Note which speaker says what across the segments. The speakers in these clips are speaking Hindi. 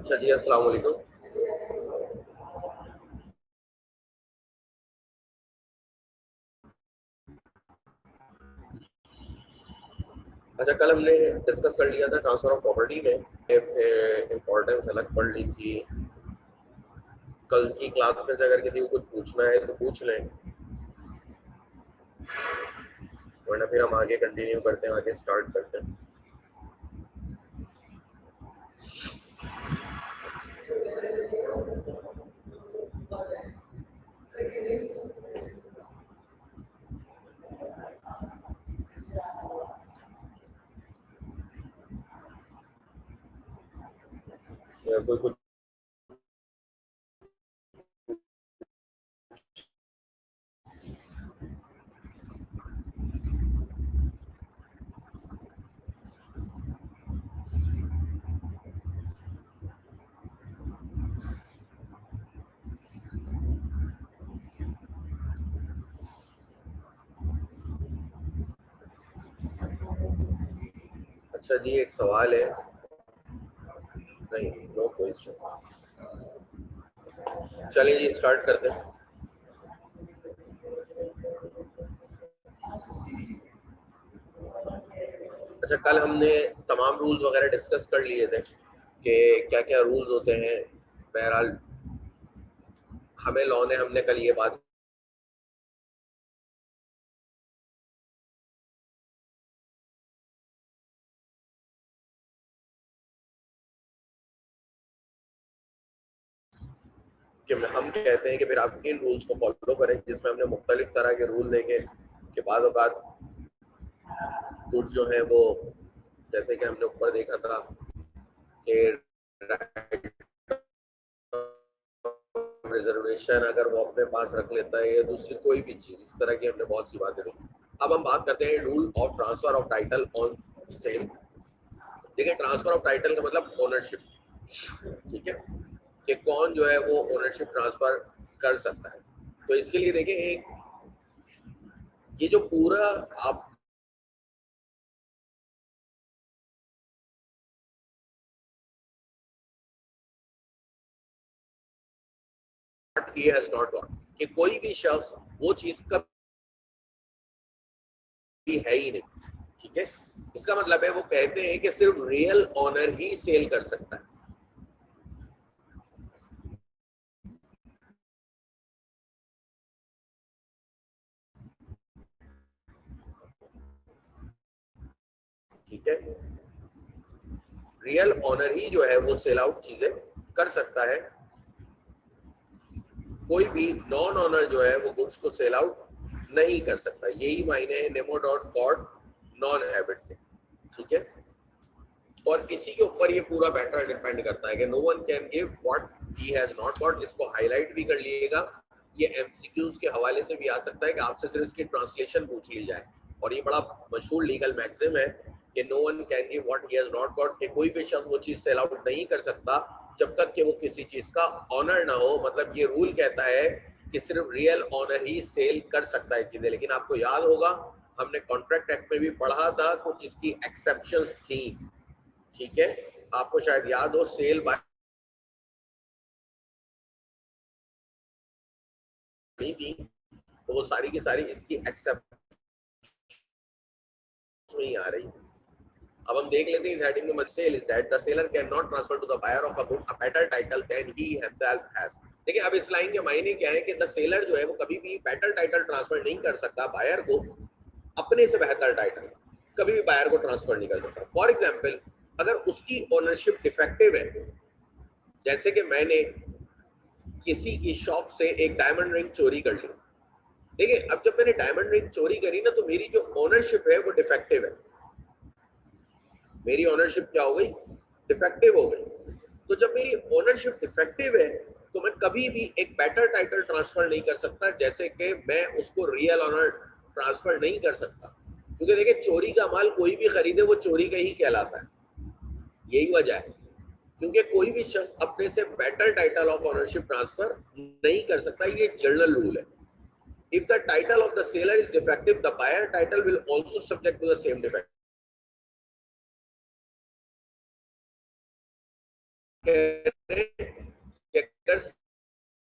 Speaker 1: अच्छा जी, अस्सलाम वालेकुम। अच्छा, कल हमने डिस्कस कर लिया था ट्रांसफर ऑफ प्रॉपर्टी में, इम्पोर्टेंस अलग पढ़ ली थी। कल की क्लास में से अगर किसी को कुछ पूछना है तो पूछ लें, वरना फिर हम आगे कंटिन्यू करते हैं, आगे स्टार्ट करते हैं। कोई कुछ अच्छा जी, एक सवाल है। नहीं, नो क्वेश्चन। चलिए जी, स्टार्ट करते हैं। अच्छा, कल हमने तमाम रूल्स वगैरह डिस्कस कर लिए थे कि क्या क्या रूल्स होते हैं। बहरहाल हमें लॉ ने, हमने कल ये बात कि हम कहते हैं कि फिर आप इन रूल्स को फॉलो करें, जिसमें हमने मुख्तलिफ तरह के रूल देखे कि बाद औक़ात कुछ जो है वो, जैसे कि हमने ऊपर देखा था कि रिजर्वेशन अगर वो अपने पास रख लेता है या दूसरी कोई भी चीज, इस तरह की हमने बहुत सी बातें देखी। अब हम बात करते हैं rule of transfer of title on sale. देखिए, ट्रांसफर ऑफ टाइटल का मतलब ओनरशिप, ठीक है, कि कौन जो है वो ओनरशिप ट्रांसफर कर सकता है। तो इसके लिए देखिए, एक ये जो पूरा आप ही हैज नॉट गॉट, कि कोई भी शख्स वो चीज कभी है ही नहीं, ठीक है। इसका मतलब है वो कहते हैं कि सिर्फ रियल ऑनर ही सेल कर सकता है। ठीक है, रियल ऑनर ही जो है वो सेल आउट चीजें कर सकता है। कोई भी नॉन ऑनर जो है वो गुड्स को सेल आउट नहीं कर सकता। यही मायने है Nemo dot code non habit के, ठीक है। और इसी के ऊपर ये पूरा मैटर डिपेंड करता है कि no one can give what he has not got. इसको हाईलाइट भी कर लीजिएगा, ये एमसीक्यूज के हवाले से भी आ सकता है कि आपसे सिर्फ इसकी ट्रांसलेशन पूछ ली जाए। और ये बड़ा मशहूर लीगल मैक्सिम है कि no one can give what he has not got, कि कोई भी शख्स वो चीज सेल आउट नहीं कर सकता जब तक कि वो किसी चीज का ऑनर ना हो। मतलब ये रूल कहता है कि सिर्फ रियल ऑनर ही सेल कर सकता है चीजें। लेकिन आपको याद होगा, हमने कॉन्ट्रैक्ट एक्ट में भी पढ़ा था कुछ इसकी एक्सेप्शंस थी, ठीक है। आपको शायद याद हो, सेल बाय नहीं थी, तो वो सारी की सारी इसकी एक्सेप्ट नहीं आ रही। अब हम देख लेते हैं इस हेडिंग में, sale is that the seller cannot transfer to the buyer of a good a better title then he himself has. देखिए, अब इस लाइन के मायने क्या है कि द सेलर जो है वो कभी भी बेटर टाइटल ट्रांसफर नहीं कर सकता बायर को, अपने से बेहतर टाइटल कभी भी बायर को ट्रांसफर नहीं कर सकता। फॉर एग्जाम्पल, अगर उसकी ओनरशिप डिफेक्टिव है, जैसे कि मैंने किसी की शॉप से एक डायमंड रिंग चोरी कर ली। देखिए, अब जब मैंने डायमंड रिंग चोरी करी ना, तो मेरी जो ओनरशिप है वो डिफेक्टिव है। मेरी ओनरशिप क्या हो गई? डिफेक्टिव हो गई। तो जब मेरी ओनरशिप डिफेक्टिव है, तो मैं कभी भी एक बेटर टाइटल ट्रांसफर नहीं कर सकता, जैसे कि मैं उसको रियल ऑनर ट्रांसफर नहीं कर सकता। क्योंकि देखिए, चोरी का माल कोई भी खरीदे वो चोरी का ही कहलाता है। यही वजह है, क्योंकि कोई भी शख्स अपने से better title of ownership transfer नहीं कर सकता। ये जनरल रूल है। If the title of the seller is defective, the buyer title will also subject to the same defect.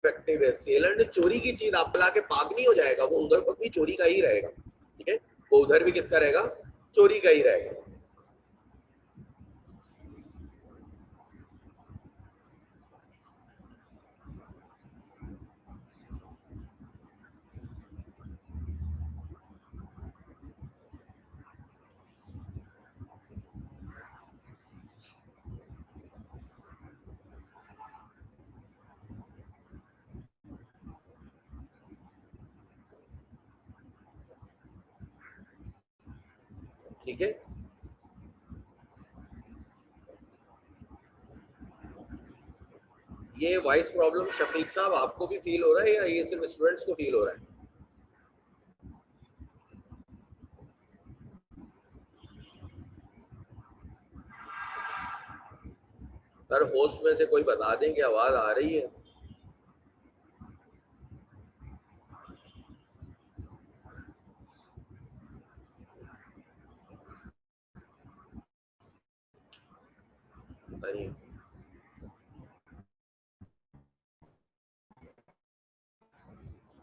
Speaker 1: Effective है, सेलर ने चोरी की चीज आप ला के पाग नहीं हो जाएगा, वो उधर पर भी चोरी का ही रहेगा, ठीक है, वो उधर भी किसका रहेगा, चोरी का ही रहेगा। ठीक है, ये वॉइस प्रॉब्लम शफीक साहब आपको भी फील हो रहा है या ये सिर्फ स्टूडेंट्स को फील हो रहा है? सर होस्ट में से कोई बता दें कि आवाज आ रही है? बताइए।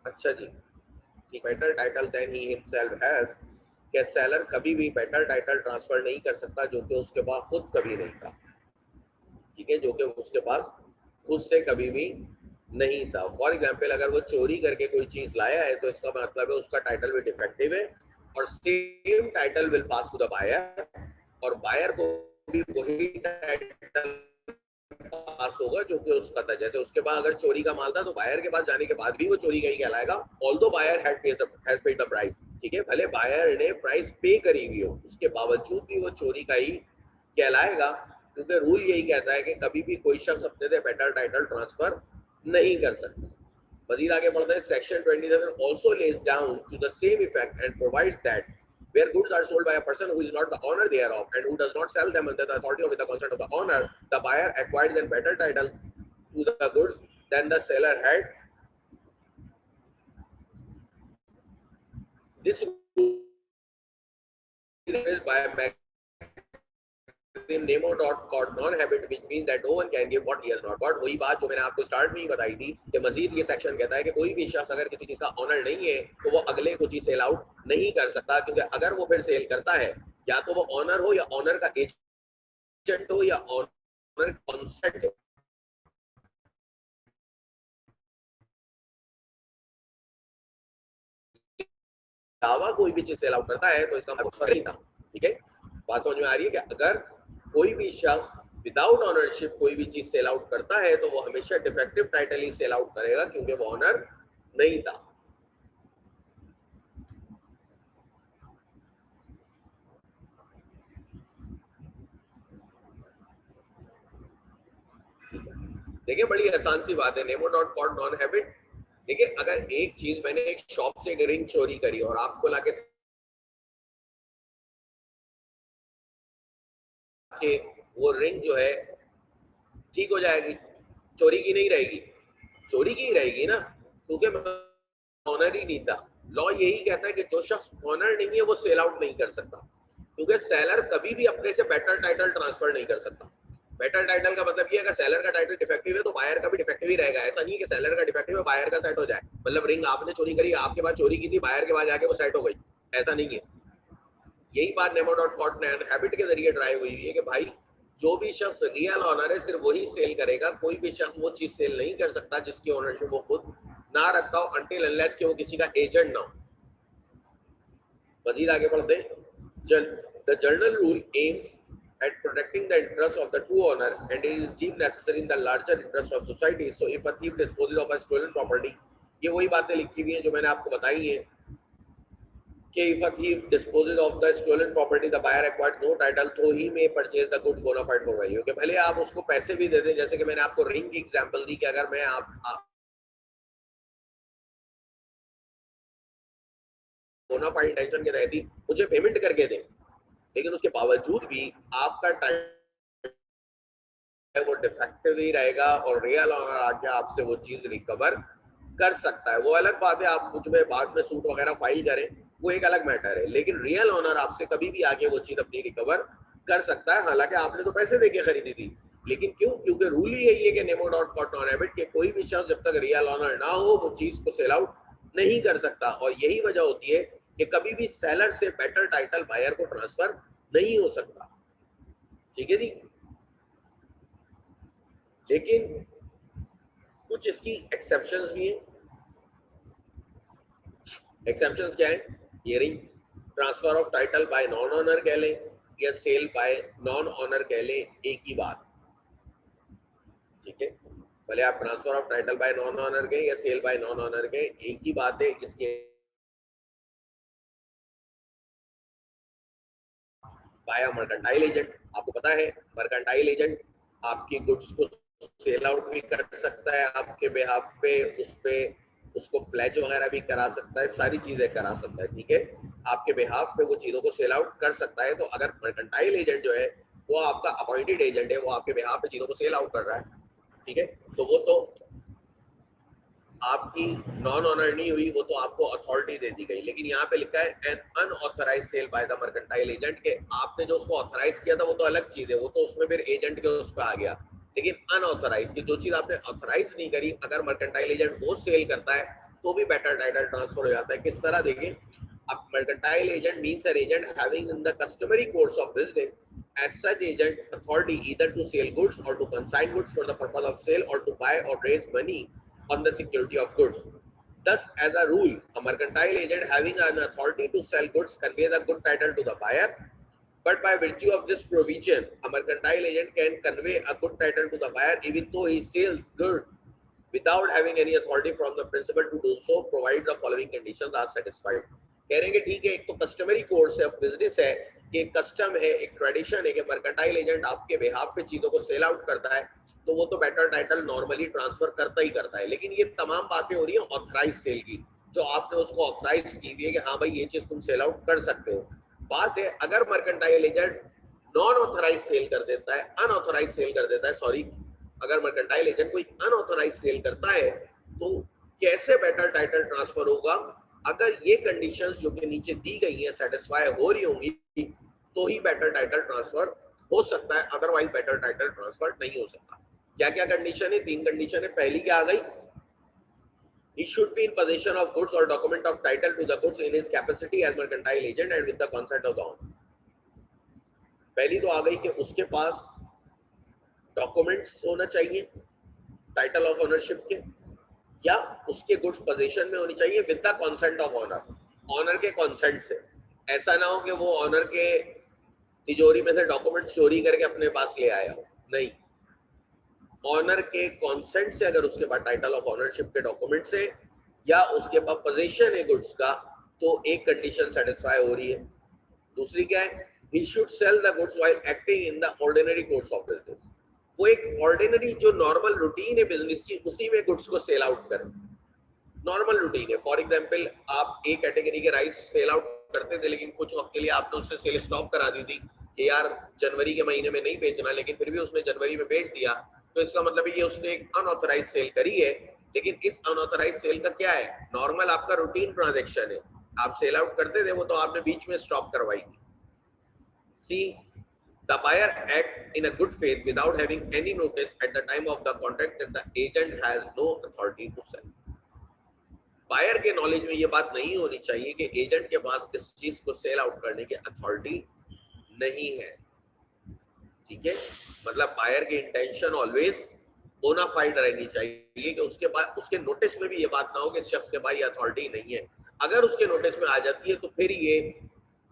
Speaker 1: अच्छा जी, better title then he himself has, कि सेलर कभी भी बेटर टाइटल ट्रांसफर नहीं कर सकता जो कि उसके पास खुद कभी नहीं था, ठीक है, जो कि उसके पास खुद से कभी भी नहीं था। फॉर एग्जाम्पल अगर वो चोरी करके कोई चीज लाया है तो इसका मतलब है उसका टाइटल भी डिफेक्टिव है, और same title will pass to the buyer, और बायर को भी वही टाइटल पास होगा जो कि उसका था। जैसे उसके पास अगर चोरी का माल था तो बायर के पास जाने के बाद भी वो चोरी का ही कहलाएगा, although buyer has paid the price, ठीक है, भले बायर ने प्राइस पे करी हुई हो उसके बावजूद भी वो चोरी का ही कहलाएगा, क्योंकि रूल यही कहता है कि कभी भी कोई शख्स अपने से बेटर टाइटल ट्रांसफर नहीं कर सकता। मजीद आगे बढ़ते हैं, section 27 also lays down to the same effect and provides that where goods are sold by a person who is not the owner thereof and who does not sell them under the authority or with the consent of the owner, the buyer acquires a better title to the goods than the seller had. This is by a Nemo dot called non-habit, which means that no one can give what he has not got। वही बात जो मैंने आपको स्टार्ट में ही बताई थी कि मजीद ये सेक्शन कहता है कि कोई भी शख्स अगर किसी चीज का ऑनर नहीं है तो वो अगले को चीज सेल आउट नहीं कर सकता, क्योंकि अगर वो फिर सेल करता है या तो वो ऑनर हो या ऑनर का एजेंट हो या ऑनर कॉन्सेंट हो, दावा कोई भी चीज सेल आउट करता है तो इसका मतलब नहीं था, ठीक है, बात समझ में आ रही है कि अगर कोई भी शख्स विदाउट ऑनरशिप कोई भी चीज सेल आउट करता है तो वो हमेशा डिफेक्टिव टाइटल ही सेल आउट करेगा क्योंकि वो ऑनर नहीं था। देखिए बड़ी आसान सी बात है, Nemo dot code non habet. देखिए अगर एक चीज मैंने एक शॉप से एक रिंग चोरी करी और आपको लाके वो रिंग जो है ठीक हो जाएगी, चोरी की नहीं रहेगी, चोरी की ही रहेगी ना, क्योंकि ऑनर ही नहीं था। लॉ यही कहता है कि जो शख्स ऑनर नहीं है वो सेल आउट नहीं कर सकता, क्योंकि सेलर कभी भी अपने से बेटर टाइटल ट्रांसफर नहीं कर सकता। बेटर टाइटल का मतलब ये अगर सेलर का टाइटल डिफेक्टिव है तो बायर का भी डिफेक्टिव ही रहेगा। ऐसा नहीं है कि सेलर का डिफेक्टिव है बायर का सेट हो जाए, मतलब रिंग आपने चोरी करी, आपके पास चोरी की थी, बायर के पास जाके वो सेट हो गई, ऐसा नहीं है। यही बात नेमो डॉट कॉट हैबिट के जरिए ड्राइव हुई है कि भाई जो भी शख्स रियल ऑनर है सिर्फ वही सेल करेगा, कोई भी शख्स वो चीज सेल नहीं कर सकता जिसकी ऑनरशिप वो खुद ना रखता हो, अनटिल अनलेस कि वो किसी का एजेंट ना हो। मजीद आगे बढ़ते हैं, the journal rule AIIMS at protecting the interests of the true owner and it is deemed necessary in the larger interest of society, so if a thief disposes of a stolen property, ये वही बातें लिखी हुई हैं जो मैंने आपको बताई हैं कि if a thief disposes of the stolen property the buyer acquires no title though he may purchase the goods bona fide for value, कि भले आप उसको पैसे भी दे दें, जैसे कि मैंने आपको रिंग की एग्जांपल दी कि अगर मैं आप बोना फाइड इंटेंशन के तहत ही मुझे पेमेंट करके दें, लेकिन उसके बावजूद भी आपका टाइटल वो डिफेक्टिव ही रहेगा और रियल ऑनर आके आपसे वो चीज रिकवर कर सकता है। वो अलग बात है आप कुछ में बाद में सूट वगैरह फाइल करें, वो एक अलग मैटर है, लेकिन रियल ऑनर आपसे कभी भी आके वो चीज अपनी रिकवर कर सकता है। हालांकि आपने तो पैसे देके खरीदी थी, लेकिन क्यों? क्योंकि रूल ही यही है कि nemo dat quod non habit के कोई भी शख्स जब तक रियल ऑनर ना हो वो चीज को सेल आउट नहीं कर सकता। और यही वजह होती है कि कभी भी सेलर से बेटर टाइटल बायर को ट्रांसफर नहीं हो सकता। ठीक है जी। लेकिन कुछ इसकी एक्सेप्शंस भी हैं। एक्सेप्शंस क्या है? ये रही, transfer of title by non owner कह लें या सेल बाय नॉन ऑनर कह लें, एक ही बात। ठीक है, भले आप transfer of title by non owner के या सेल बाय नॉन ऑनर के, एक ही बात है। इसके बाय मर्केंटाइल एजेंट, आपको पता है मर्केंटाइल एजेंट आपकी गुड्स को सेल आउट भी कर सकता है आपके बिहाफ पे, उस पे उसको प्लेज वगैरह भी करा सकता है, सारी चीजें करा सकता है। ठीक है, आपके बिहाफ पे वो चीजों को सेल आउट कर सकता है। तो अगर मर्केंटाइल एजेंट जो है वो आपका अपॉइंटेड एजेंट है, वो आपके बिहाफ पे चीजों को सेल आउट कर रहा है, ठीक है, तो वो तो आपकी नॉन ऑनर नहीं हुई, वो तो आपको अथॉरिटी दे दी गई। लेकिन यहाँ पे लिखा है an unauthorise sale by the mercantile agent, के आपने जो उसको ऑथराइज किया था वो तो अलग चीज है, वो तो उसमें फिर एजेंट के उस पर आ गया। लेकिन अनऑथराइज की जो चीज आपने ऑथराइज नहीं करी, अगर मर्केंटाइल एजेंट वो सेल करता है तो भी बेटर टाइटल ट्रांसफर हो जाता है। किस तरह? देखिए, अब mercantile agent means an agent having in the customary course of business as such agent authority either to sell goods or to consign goods for the purpose of sale or to buy or raise money on the security of goods. Thus, as a rule, a mercantile agent having an authority to sell goods conveys a good title to the buyer. But by virtue of this provision, a mercantile agent can convey a good title to the buyer even though he sells goods without having any authority from the principal to do so, provided the following conditions are satisfied. कह रहे हैं कि ठीक है, एक तो कस्टमरी कोर्स है, बिजनेस है, कि एक कस्टम है, एक ट्रेडिशन है कि मर्केंटाइल एजेंट आपके बिहाफ पे चीजों को सेल आउट करता है, तो वो तो बेटर टाइटल नॉर्मली ट्रांसफर करता ही करता है। लेकिन ये तमाम बातें हो रही है ऑथराइज सेल की, जो आपने उसको ऑथराइज की हुई है कि हाँ भाई ये चीज तुम सेल आउट कर सकते हो। बात है अगर mercantile agent non authorise sale कर देता है, अनऑथराइज सेल कर देता है, सॉरी, अगर मर्केंटाइल एजेंट कोई अनऑथराइज सेल करता है तो कैसे बेटर टाइटल ट्रांसफर होगा? अगर ये कंडीशंस जो कि नीचे दी गई हैं सेटिस्फाई हो रही होंगी तो ही बेटर टाइटल ट्रांसफर हो सकता है, अदरवाइज बेटर टाइटल ट्रांसफर नहीं हो सकता। क्या क्या कंडीशन है? 3 कंडीशन है। पहली क्या आ गई? He should be in possession of goods or document of title to the goods in his capacity as mercantile agent and with the consent of the owner. पहली तो आ गई कि उसके पास डॉक्यूमेंट्स होना चाहिए टाइटल ऑफ ओनरशिप के, या उसके गुड्स पोजीशन में होनी चाहिए with the consent of owner, owner के कंसेंट से। ऐसा ना हो कि वो ऑनर के तिजोरी में से डॉक्यूमेंट्स चोरी करके अपने पास ले आया हो, नहीं, ऑनर के कंसेंट से अगर उसके पास टाइटल ऑफ ऑनरशिप के डॉक्यूमेंट्स है या उसके पास पोजीशन है गुड्स का, तो एक कंडीशन सेटिस्फाई हो रही है। दूसरी क्या है? he should sell the goods while acting in the ordinary course of business. वो एक ऑर्डिनरी जो नॉर्मल रूटीन है बिजनेस की, उसी में गुड्स को सेल आउट करें। नॉर्मल रूटीन है। फॉर एग्जांपल, आप एक कैटेगरी के राइस सेल आउट करते थे, लेकिन कुछ वक्त के लिए आपने उससे सेल स्टॉप करा दी थी कि यार जनवरी के महीने में नहीं बेचना, लेकिन फिर भी उसने जनवरी में बेच दिया, तो इसका मतलब ये उसने एक अनऑथराइज सेल करी है। लेकिन इस अनऑथराइज सेल का क्या है? नॉर्मल आपका रूटीन ट्रांजेक्शन है, आप सेल आउट करते थे, वो तो आपने बीच में स्टॉप करवाई थी। C, the buyer act in a good faith without having any notice at the time of the contract that the agent has no authority to sell. Buyer के नॉलेज में ये बात नहीं होनी चाहिए कि एजेंट के पास इस चीज को सेल आउट करने की अथॉरिटी नहीं है। ठीक है, मतलब बायर की इंटेंशन ऑलवेज बोनाफाइड रहनी चाहिए कि उसके बाद उसके नोटिस में भी ये बात ना हो कि इस शख्स के पास ये अथॉरिटी नहीं है। अगर उसके नोटिस में आ जाती है तो फिर ये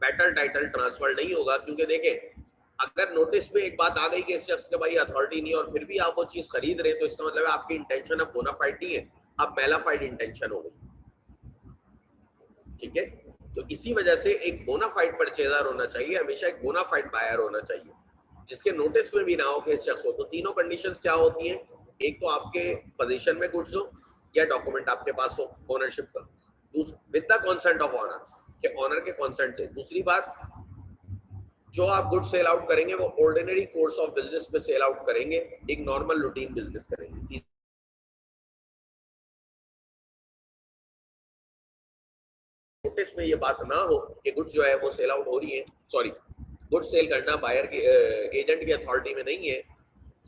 Speaker 1: बेटर टाइटल ट्रांसफर नहीं होगा, क्योंकि देखें अगर नोटिस में एक बात आ गई कि इस शख्स के भाई अथॉरिटी नहीं है और फिर भी आप वो चीज खरीद रहे हैं, तो इसका मतलब है आपकी इंटेंशन अब बोनाफाइड नहीं है, अब मेलाफाइड इंटेंशन हो गई। ठीक है, तो इसी वजह से एक बोनाफाइड परचेजर होना चाहिए, हमेशा एक बोनाफाइड बायर होना चाहिए जिसके नोटिस में भी ना हो कि इस शख्स हो। तो तीनों कंडीशंस क्या होती हैं? एक तो आपके पोजीशन में गुड्स हो या डॉक्यूमेंट आपके पास हो ओनरशिप का, with the consent of owner, के ऑनर के कंसेंट से। दूसरी बात, जो आप गुड सेल आउट करेंगे वो ऑर्डिनरी कोर्स ऑफ बिजनेस में सेल आउट करेंगे, एक नॉर्मल रूटीन बिजनेस करेंगे। नोटिस में ये बात ना हो कि गुड्स जो है वो सेल आउट हो रही है, सॉरी, गुड सेल करना बायर के एजेंट की अथॉरिटी में नहीं है,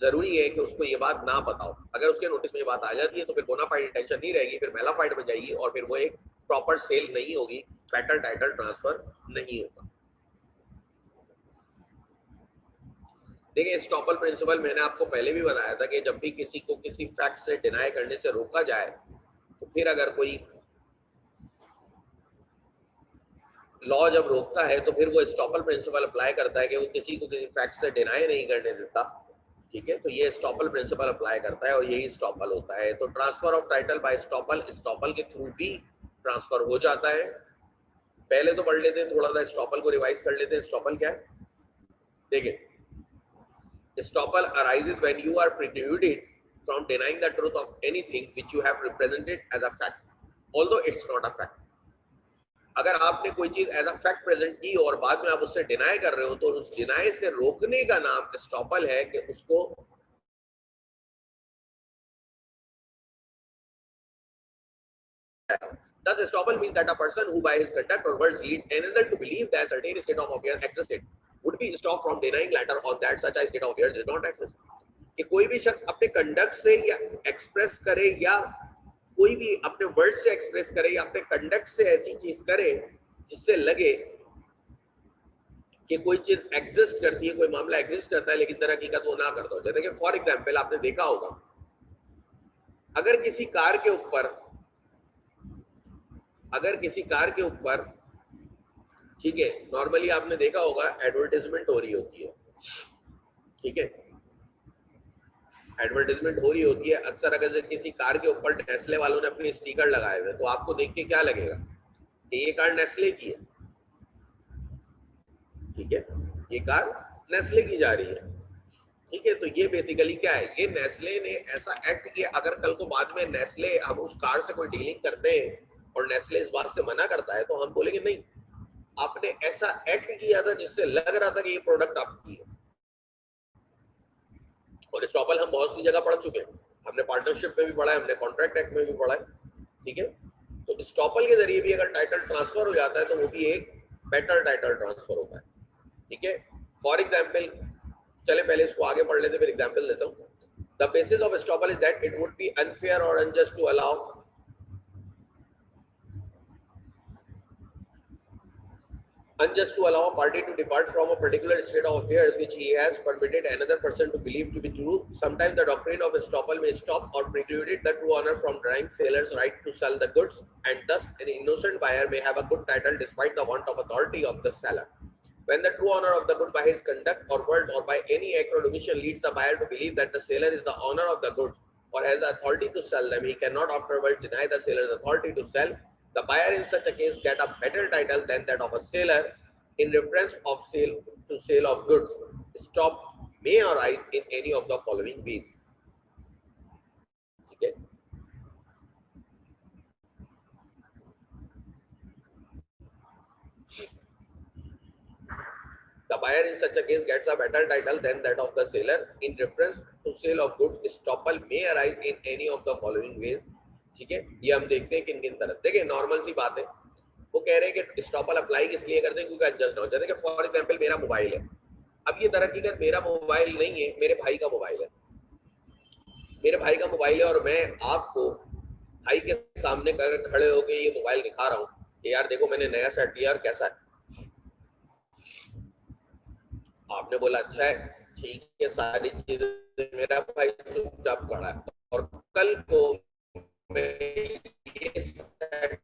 Speaker 1: जरूरी है कि उसको ये बात ना बताओ। अगर उसके नोटिस में ये बात आ जाती है तो फिर बोनाफाइड इंटेंशन नहीं रहेगी, फिर मेलाफाइड में जाएगी और फिर वो एक प्रॉपर सेल नहीं होगी, बेटर टाइटल ट्रांसफर नहीं होगा। देखिए स्टॉपल प्रिंसिपल मैंने आपको पहले भी बताया था कि जब भी किसी को किसी फैक्ट से डिनाई करने से रोका जाए तो फिर अगर कोई लॉ जब रोकता है तो फिर वो स्टॉपल प्रिंसिपल अप्लाई करता है कि वो किसी को किसी फैक्ट से डिनाई नहीं करने देता। ठीक है, तो ये स्टॉपल प्रिंसिपल अप्लाई करता है और यही स्टॉपल होता है। तो transfer of title bye estoppel, estoppel के थ्रू भी ट्रांसफर हो जाता है। पहले तो पढ़ लेते हैं थोड़ा सा स्टॉपल को रिवाइज कर लेते हैं। स्टॉपल क्या है? देखिए estoppel arises when you are precluded from denying the truth of anything which you have represented as a fact, although it's not a fact. अगर आपने कोई चीज एज अ फैक्ट प्रेजेंट की और बाद में आप उससे डिनाई कर रहे हो तो उस डिनाई से रोकने का नाम स्टॉपल है कि उसको Thus, estoppel means that a person who by his conduct or words leads another to believe that certain state of affairs existed would be stopped from denying later on that such a state of affairs did not exist. कि कोई भी शख्स अपने कंडक्ट से या एक्सप्रेस करे या कोई भी अपने वर्ड से एक्सप्रेस करे या अपने कंडक्ट से ऐसी चीज करे जिससे लगे कि कोई चीज एग्जिस्ट करती है, कोई मामला एग्जिस्ट करता है लेकिन दर हकीकत वो ना करता हो। जैसे कि फॉर एग्जाम्पल आपने देखा होगा अगर किसी कार के ऊपर ठीक है, नॉर्मली आपने देखा होगा एडवर्टाइजमेंट हो रही होती है। ठीक है, एडवर्टाइजमेंट हो रही होती है अक्सर। अगर किसी कार के ऊपर नेस्ले वालों ने अपने स्टिकर लगाए हुए तो आपको देख के क्या लगेगा कि ये कार नेस्ले की है। ठीक है, ये कार नेस्ले की जा रही है। ठीक है, तो ये बेसिकली क्या है, ये नेस्ले ने ऐसा एक्ट किया। अगर कल को बाद में नेस्ले हम उस कार से कोई डीलिंग करते हैं और नेस्ले इस बात से मना करता है तो हम बोलेंगे नहीं, आपने ऐसा एक्ट किया था जिससे लग रहा था कि ये प्रोडक्ट आपकी है। और स्टॉपल हम बहुत सी जगह पढ़ चुके हैं, हमने पार्टनरशिप में भी पढ़ा है, हमने कॉन्ट्रैक्ट एक्ट में भी पढ़ा है। ठीक है, तो स्टॉपल के जरिए भी अगर टाइटल ट्रांसफर हो जाता है तो वो भी एक बेटर टाइटल ट्रांसफर होता है। ठीक है, फॉर एग्जाम्पल चले पहले इसको आगे पढ़ लेते फिर एग्जाम्पल देता हूँ। The basis of estoppel is that it would be unfair और unjust to allow a party to depart from a particular state of affairs which he has permitted another person to believe to be true. Sometimes the doctrine of estoppel may stop or preclude the true owner from denying seller's right to sell the goods, and thus an innocent buyer may have a good title despite the want of authority of the seller. When the true owner of the good by his conduct or word or by any act or omission leads the buyer to believe that the seller is the owner of the goods or has the authority to sell them, he cannot afterwards deny the seller's authority to sell. The buyer in such a case get a better title than that of a seller. In reference of sale to sale of goods, stop may arise in any of the following ways. ठीक है, the buyer in such a case gets a better title than that of the seller. In reference to sale of goods, estoppel may arise in any of the following ways. ठीक है, ये हम देखते हैं किन किन तरह। देखिए नॉर्मल सी बात है, वो कह रहे हैं कि स्टॉपल अप्लाई इसलिए करते हैं क्योंकि एडजस्ट ना हो जाए। फॉर एग्जांपल मेरा मोबाइल है, अब ये दर हकीकत मेरा मोबाइल नहीं है, मेरे भाई का मोबाइल है। मेरे भाई का मोबाइल है और मैं आपको भाई के सामने खड़े होके ये मोबाइल दिखा रहा हूँ कि यार देखो मैंने नया सेट लिया और कैसा है। आपने बोला अच्छा है, ठीक है, सारी चीजें। मेरा भाई चुपचाप खड़ा है और कल को मैं ये सेट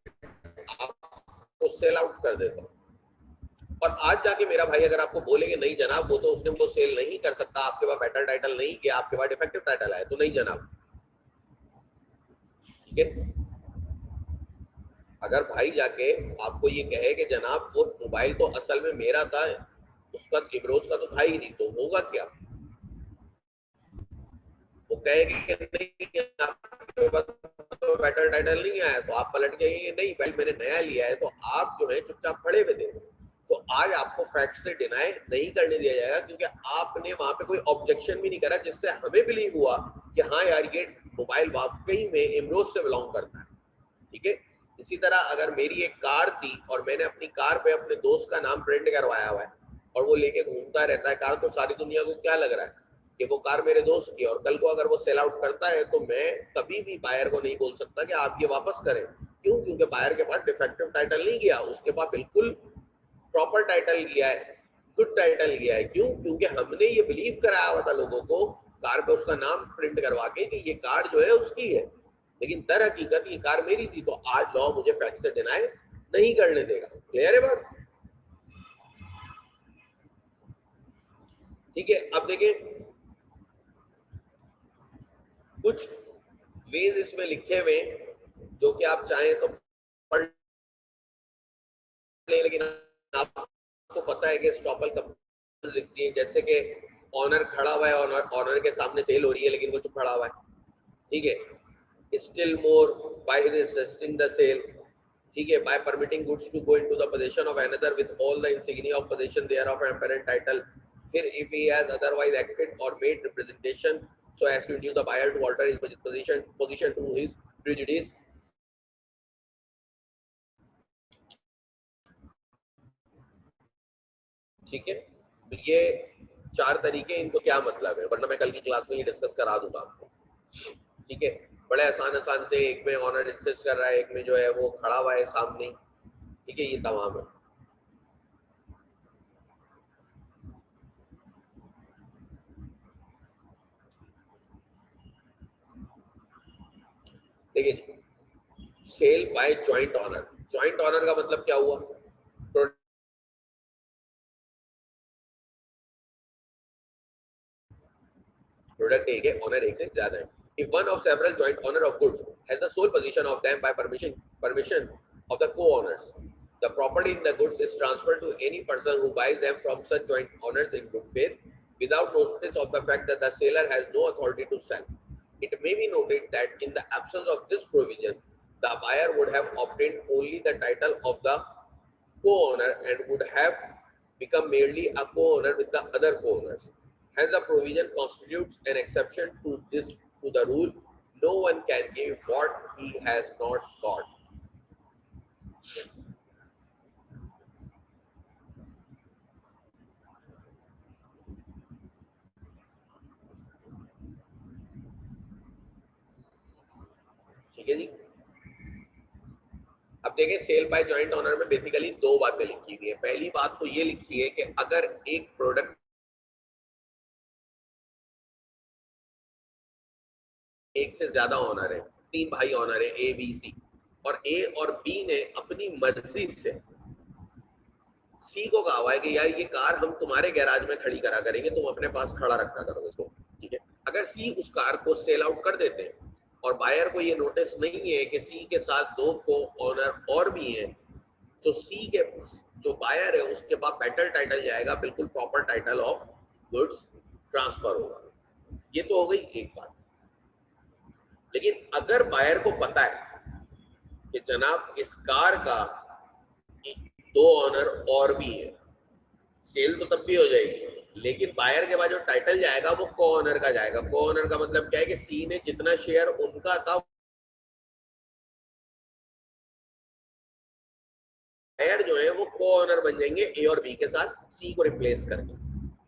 Speaker 1: आपको सेल आउट कर देता हूँ और आज जाके मेरा भाई अगर आपको बोलेंगे नहीं जनाब वो तो उसने वो सेल नहीं कर सकता, आपके पास बेटर टाइटल नहीं किया, आपके पास डिफेक्टिव टाइटल है, तो नहीं जनाब। ठीक है, अगर भाई जाके आपको ये कहे कि जनाब वो मोबाइल तो असल में मेरा था, उसका इमरोज का तो था ही नहीं, तो होगा क्या? वो कहेगी कि नहीं आपके पास तो बेटर टाइटल नहीं आया, तो आप पलट के नहीं भाई मैंने नया लिया है, तो आप जो है चुपचाप खड़े हुए थे। तो आज आपको फैक्ट से डिनाई नहीं करने दिया जाएगा क्योंकि आपने वहां पे कोई ऑब्जेक्शन भी नहीं करा जिससे हमें बिलीव हुआ कि हाँ यार ये मोबाइल वाकई में इमरोज से बिलोंग करता है। ठीक है, इसी तरह अगर मेरी एक कार थी और मैंने अपनी कार पे अपने दोस्त का नाम प्रिंट करवाया हुआ है और वो लेके घूमता रहता है कार, तो सारी दुनिया को क्या लग रहा है कि वो कार मेरे दोस्त की, और कल को अगर वो सेल आउट करता है तो मैं कभी भी बायर को नहीं बोल सकता कि आप ये वापस करें। क्यों? क्योंकि बायर के पास डिफेक्टिव टाइटल नहीं गया, उसके पास बिल्कुल प्रॉपर टाइटल गया है, गुड टाइटल गया है। क्यों? क्योंकि हमने ये बिलीव कराया हुआ था लोगों को कार पे उसका नाम प्रिंट करवा के कि ये कार जो है उसकी है, लेकिन दर हकीकत ये कार मेरी थी। तो आज लॉ मुझे फैक्ट से डिनाई नहीं करने देगा। क्लियर है बात? ठीक है। अब देखिए कुछ वेज इसमें लिखे हुए जो कि आप चाहें तो पढ़ लें, लेकिन आपको पता है कि स्टॉपल कंपनी लिखती है, जैसे कि ऑनर खड़ा हुआ है, ऑनर के सामने सेल हो रही है लेकिन वो चुप खड़ा हुआ है, ठीक है। Still more by resisting the sale, ठीक है, by permitting goods to go into the position of another with all the insignia of position thereof apparent title, फिर if he has otherwise acted और made representation so as to induce the buyer to alter his position to his prejudice। ठीक है, तो ये चार तरीके, इनको क्या मतलब है, वरना मैं कल की क्लास में ये डिस्कस करा दूंगा आपको। ठीक है, बड़े आसान आसान से, एक में ऑनर इंसिस्ट कर रहा है, एक में जो है वो खड़ा हुआ है सामने। ठीक है, ये तमाम है। देखिए, sale by joint owner, joint owner का मतलब क्या हुआ? प्रोडक्ट एक है, ऑनर एक से ज्यादा है। If one of several joint owner of goods has the sole possession of them by permission of the co-owners, the property in the goods is transferred to any person who buys them from such joint owners in good faith without notice of the fact that the seller has no authority to sell. It may be noted that in the absence of this provision, the buyer would have obtained only the title of the co-owner and would have become merely a co-owner with the other co-owners. Hence, the provision constitutes an exception to this to the rule. No one can give what he has not got. ठीक है जी। अब देखें, सेल बाय जॉइंट ओनर में बेसिकली दो बातें लिखी हुई है। पहली बात तो ये लिखी है कि अगर एक प्रोडक्ट एक से ज्यादा ओनर है, तीन भाई ओनर है ए बी सी, और ए और बी ने अपनी मर्जी से सी को कहा हुआ है कि यार ये कार हम तुम्हारे गैराज में खड़ी करा करेंगे, तुम अपने पास खड़ा रखा करो इसको। ठीक है, अगर सी उस कार को सेल आउट कर देते हैं और बायर को ये नोटिस नहीं है कि सी के साथ दो को ओनर और भी हैं, तो सी के जो बायर है उसके पास बेटर टाइटल जाएगा, बिल्कुल proper title of goods transfer होगा। ये तो हो गई एक बात। लेकिन अगर बायर को पता है कि जनाब इस कार का दो ऑनर और भी है, सेल तो तब भी हो जाएगी, लेकिन बायर के बाद जो टाइटल जाएगा वो को ऑनर का जाएगा। को ऑनर का मतलब क्या है कि सी ने जितना शेयर उनका था, बायर जो है वो को ऑनर बन जाएंगे ए और बी के साथ, सी को रिप्लेस करके।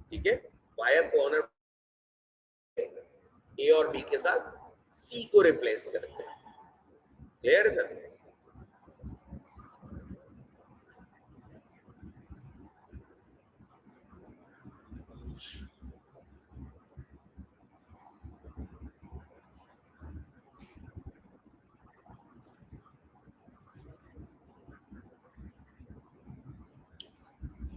Speaker 1: ठीक है, बायर को ऑनर ए और बी के साथ सी को रिप्लेस करके। क्लियर है sir?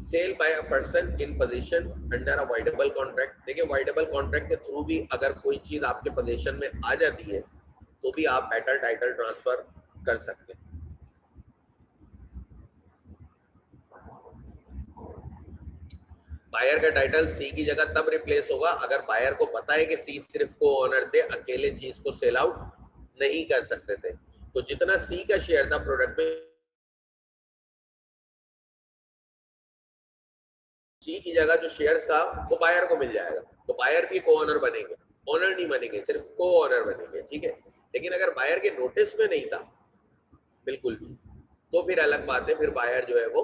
Speaker 1: Sale by a person in position under a voidable contract. देखिए, वाइडेबल कॉन्ट्रैक्ट के थ्रू भी अगर कोई चीज आपके पोजीशन में आ जाती है तो भी आप बेटर टाइटल ट्रांसफर कर सकते हैं। बायर का टाइटल सी की जगह तब रिप्लेस होगा अगर बायर को पता है कि सी सिर्फ को ओनर थे, अकेले चीज को सेल आउट नहीं कर सकते थे। तो जितना सी का शेयर था प्रोडक्ट में, सी की जगह जो शेयर था वो बायर को मिल जाएगा, तो बायर भी को ओनर बनेंगे, ओनर नहीं बनेंगे, सिर्फ को ओनर बनेंगे। ठीक है, लेकिन अगर बायर के नोटिस में नहीं था बिल्कुल भी, तो फिर अलग बात है, फिर बायर जो है वो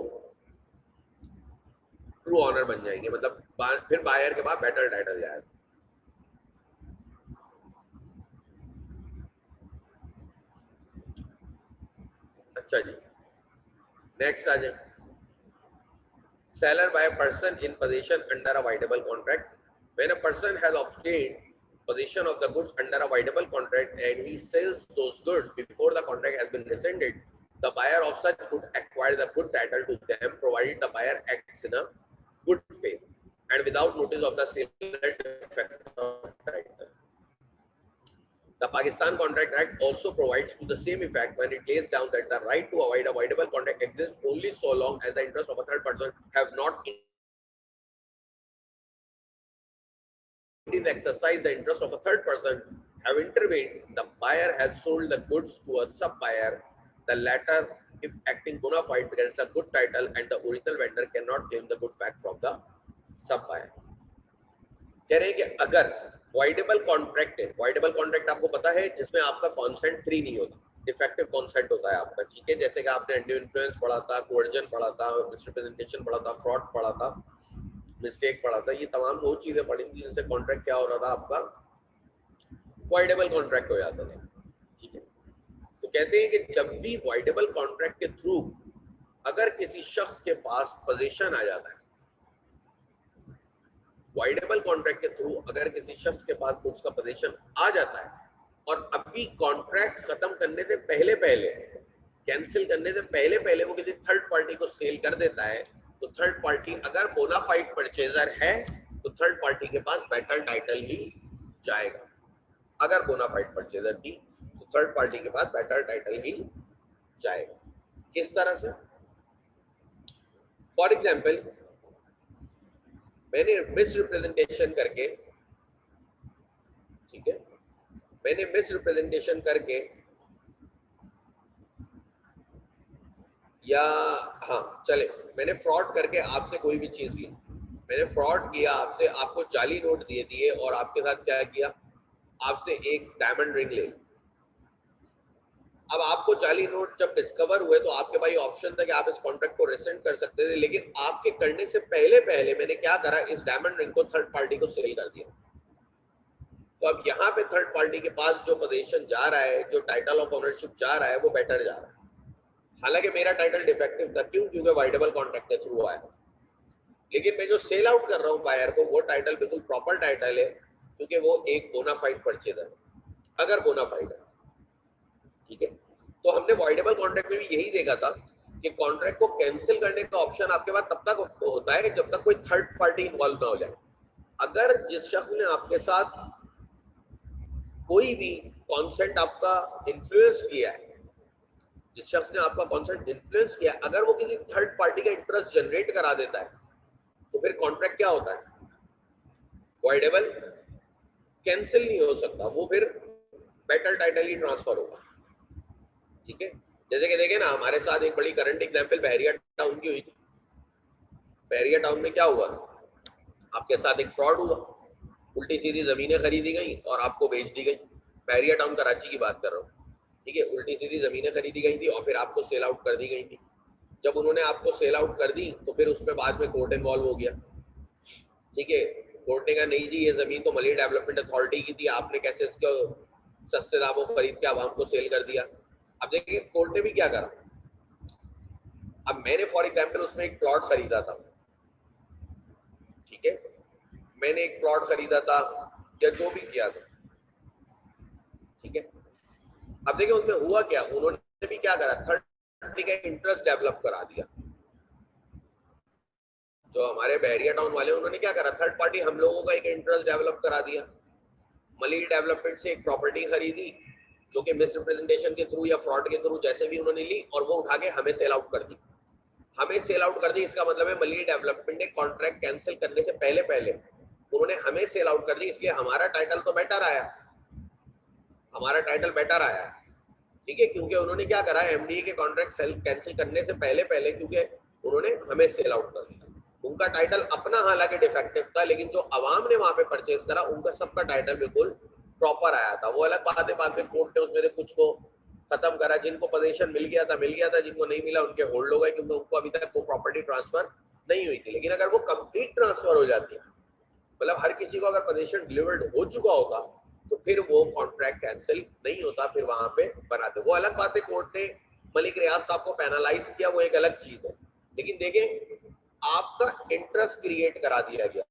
Speaker 1: ट्रू ऑनर बन जाएंगे, मतलब फिर बायर के पास बेटर टाइटल जाएगा। अच्छा जी, नेक्स्ट आ जाए। Seller by a person in possession under a voidable contract. When a person has obtained possession of the goods under a voidable contract and he sells those goods before the contract has been rescinded, the buyer of such good acquires the good title to them, provided the buyer acts in a good faith and without notice of the seller defect of title. The Pakistan Contract Act also provides to the same effect when it lays down that the right to avoid a voidable contract exists only so long as the interest of a third person have not is exercised, the interest of a third person have intervened, the buyer has sold the goods to a sub-buyer. The latter, if acting bona fide, gets a good title and the original vendor cannot claim the goods back from the sub-buyer. कह रहे हैं कि अगर वॉइडेबल कॉन्ट्रैक्ट है, वॉइडेबल कॉन्ट्रैक्ट आपको पता है जिसमें आपका कॉन्सेंट फ्री नहीं होता, डिफेक्टिव कॉन्सेंट होता है आपका, ठीक है, जैसे कि आपने अनड्यू इन्फ्लुएंस पढ़ा था, कोवर्जन पढ़ा था, मिसरिप्रेजेंटेशन पढ़ा था, फ्रॉड पढ़ा था, मिस्टेक पढ़ा था, ये तमाम वो चीजें पढ़ी थी जिनसे कॉन्ट्रैक्ट क्या हो रहा था आपका, वॉइडेबल कॉन्ट्रैक्ट हो जाता था, ठीक है। तो कहते हैं कि जब भी वॉइडेबल कॉन्ट्रैक्ट के थ्रू अगर किसी शख्स के पास पोजीशन आ जाता है, वॉइडेबल कॉन्ट्रैक्ट के थ्रू अगर किसी शख्स के पास गुड्स का पोजीशन आ जाता है और अभी कॉन्ट्रैक्ट खत्म करने से पहले पहले, कैंसिल करने से पहले पहले वो किसी थर्ड पार्टी को सेल कर देता है, तो थर्ड पार्टी अगर बोनाफाइड परचेजर है तो थर्ड पार्टी के पास बेटर टाइटल ही जाएगा। अगर बोनाफाइड परचेजर थी तो थर्ड पार्टी के पास बेटर टाइटल ही जाएगा। किस तरह से? फॉर एग्जाम्पल, मैंने मिसरिप्रेजेंटेशन करके, ठीक है, मैंने मिसरिप्रेजेंटेशन करके या हाँ चले, मैंने फ्रॉड करके आपसे कोई भी चीज ली, मैंने फ्रॉड किया आपसे, आपको जाली नोट दिए दिए और आपके साथ क्या किया, आपसे एक डायमंड रिंग ले ली। अब आपको जाली नोट जब डिस्कवर हुए तो आपके भाई ऑप्शन था कि आप इस कॉन्ट्रैक्ट को रिसेंड कर सकते थे, लेकिन आपके करने से पहले पहले मैंने क्या करा, इस डायमंड रिंग को थर्ड पार्टी को सेल कर दिया। तो अब यहाँ पे थर्ड पार्टी के पास जो पोजीशन जा रहा है, जो टाइटल ऑफ ओनरशिप जा रहा है, वो बेटर जा रहा है। हालांकि मेरा टाइटल डिफेक्टिव था, क्यों? क्योंकि वाइडेबल कॉन्ट्रैक्ट के थ्रू आया, लेकिन मैं जो सेल आउट कर रहा हूँ बायर को, वो टाइटल बिल्कुल प्रॉपर टाइटल है, क्योंकि वो एक बोनाफाइड परचेजर है, अगर बोनाफाइड है, ठीक है। तो हमने वाइडेबल कॉन्ट्रैक्ट में भी यही देखा था कि कॉन्ट्रैक्ट को कैंसिल करने का ऑप्शन आपके पास तब तक होता है जब तक कोई थर्ड पार्टी इन्वॉल्व ना हो जाए। अगर जिस शख्स ने आपके साथ कोई भी कॉन्सेंट आपका इन्फ्लुएंस किया है, जिस शख्स ने आपका कॉन्सेंट इन्फ्लुएंस किया, अगर वो किसी थर्ड पार्टी का इंटरेस्ट जनरेट करा देता है तो फिर कॉन्ट्रैक्ट क्या होता है, वॉइडेबल, कैंसिल नहीं हो सकता, वो फिर बेटर टाइटल ही ट्रांसफर होगा, ठीक है। जैसे कि देखें ना, हमारे साथ एक बड़ी करंट एग्जांपल बहरिया टाउन की हुई थी। बहरिया टाउन में क्या हुआ, आपके साथ एक फ्रॉड हुआ, उल्टी सीधी जमीनें खरीदी गई और आपको बेच दी गई। बहरिया टाउन कराची की बात कर रहा हूँ, ठीक है। उल्टी सीधी जमीनें खरीदी गई थी और फिर आपको सेल आउट कर दी गई थी। जब उन्होंने आपको सेल आउट कर दी तो फिर उसमें बाद में कोर्ट इन्वॉल्व हो गया, ठीक है। कोर्ट ने कहा नहीं जी, ये जमीन तो मलिया डेवलपमेंट अथॉरिटी की थी, आपने कैसे इसको सस्ते दामों खरीद के आवाम को सेल कर दिया। अब देखिए कोर्ट ने भी क्या करा, अब मैंने फॉर एग्जाम्पल उसमें एक प्लॉट खरीदा था, ठीक है, मैंने एक प्लॉट खरीदा था या जो भी किया था, ठीक है। अब देखिए उसमें हुआ क्या, उन्होंने भी क्या करा, थर्ड पार्टी का इंटरेस्ट डेवलप करा दिया। जो हमारे बहरिया टाउन वाले, उन्होंने क्या करा, थर्ड पार्टी हम लोगों का एक इंटरेस्ट डेवलप करा दिया। मलिक डेवलपमेंट से एक प्रॉपर्टी खरीदी जो कि मिसरिप्रेजेंटेशन के थ्रू या फ्रॉड के थ्रू जैसे भी उन्होंने ली, और वो उठा के हमें सेल आउट कर दी। हमें सेल आउट कर दी, इसका मतलब है मलिक डेवलपमेंट ने कॉन्ट्रैक्ट कैंसिल करने से पहले पहले उन्होंने हमें सेल आउट कर दी, इसलिए हमारा टाइटल तो बेटर आया, हमारा टाइटल बेटर आया, ठीक है, क्योंकि उन्होंने क्या करा, एमडी के कॉन्ट्रैक्ट कैंसिल करने से पहले पहले क्योंकि उन्होंने हमें सेल आउट कर दिया। उनका टाइटल अपना हालांकि डिफेक्टिव था, लेकिन जो अवाम ने वहां पे परचेज करा उनका सबका टाइटल बिल्कुल प्रॉपर आया था। वो अलग बात है, बाद में कोर्ट ने उसमें से कुछ को खत्म करा, जिनको पोजीशन मिल गया था, जिनको नहीं मिला उनके होल्ड हो गए, क्योंकि उनको अभी तक वो प्रॉपर्टी ट्रांसफर नहीं हुई थी। लेकिन अगर वो कंप्लीट ट्रांसफर हो जाती है, मतलब हर किसी को अगर पोजीशन डिलीवर्ड हो चुका होगा, तो फिर वो कॉन्ट्रैक्ट कैंसिल नहीं होता, फिर वहां पे बनाते। वो अलग बात है, कोर्ट ने मलिक रियाज साहब को पैनलाइज किया, वो एक अलग चीज है, लेकिन देखें आपका इंटरेस्ट क्रिएट करा दिया गया।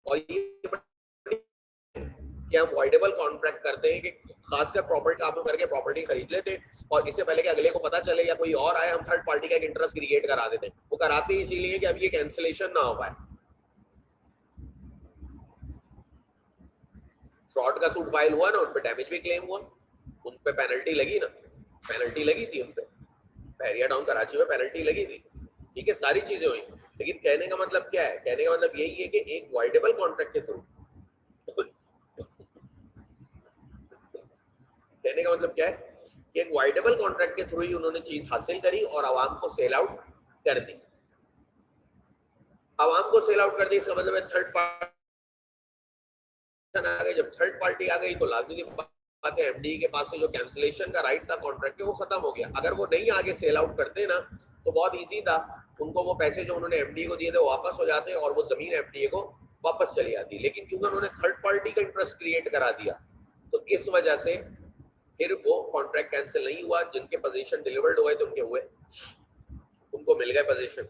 Speaker 1: और ये कि हम वॉइडेबल कॉन्ट्रैक्ट करते हैं कि खासकर प्रॉपर्टी आप करके प्रॉपर्टी खरीद लेते और इससे पहले कि अगले को पता चले या कोई और आए, हम थर्ड पार्टी का एक इंटरेस्ट क्रिएट करा देते हैं। वो कराते ही इसीलिए कि अब ये कैंसिलेशन ना हो पाए। फ्रॉड का सूट फाइल हुआ ना, उन पे डैमेज भी क्लेम हुआ, उन पे पेनल्टी लगी ना, पेनल्टी लगी थी उन पे, बहरिया टाउन कराची में पेनल्टी लगी थी। ठीक है, सारी चीजें हुई, लेकिन कहने का मतलब क्या है, कहने का मतलब यही है कि एक वॉइडेबल कॉन्ट्रैक्ट के थ्रू, कहने का मतलब क्या है कि एक वाइडेबल कॉन्ट्रैक्ट के थ्रू ही उन्होंने चीज हासिल करी और आवाम को सेल आउट कर दी। आवाम को सेल आउट कर दी, इसका मतलब थर्ड पार्टी आ गई। जब थर्ड पार्टी आ गई तो लाजमी बात है एमडी के पास से जो कैंसिलेशन का राइट था कॉन्ट्रैक्ट के, वो खत्म हो गया। अगर वो नहीं आगे सेल आउट करते ना तो बहुत इजी था, उनको वो पैसे जो उन्होंने एमडी को दिए थे वो वापस हो जाते और वो जमीन एमडी को वापस चली आती। लेकिन क्योंकि उन्होंने थर्ड पार्टी का इंटरेस्ट क्रिएट करा दिया तो इस वजह से फिर वो कॉन्ट्रैक्ट कैंसिल नहीं हुआ। जिनके पोजीशन डिलीवर्ड हुए थे उनके हुए, उनको मिल गए पोजीशन।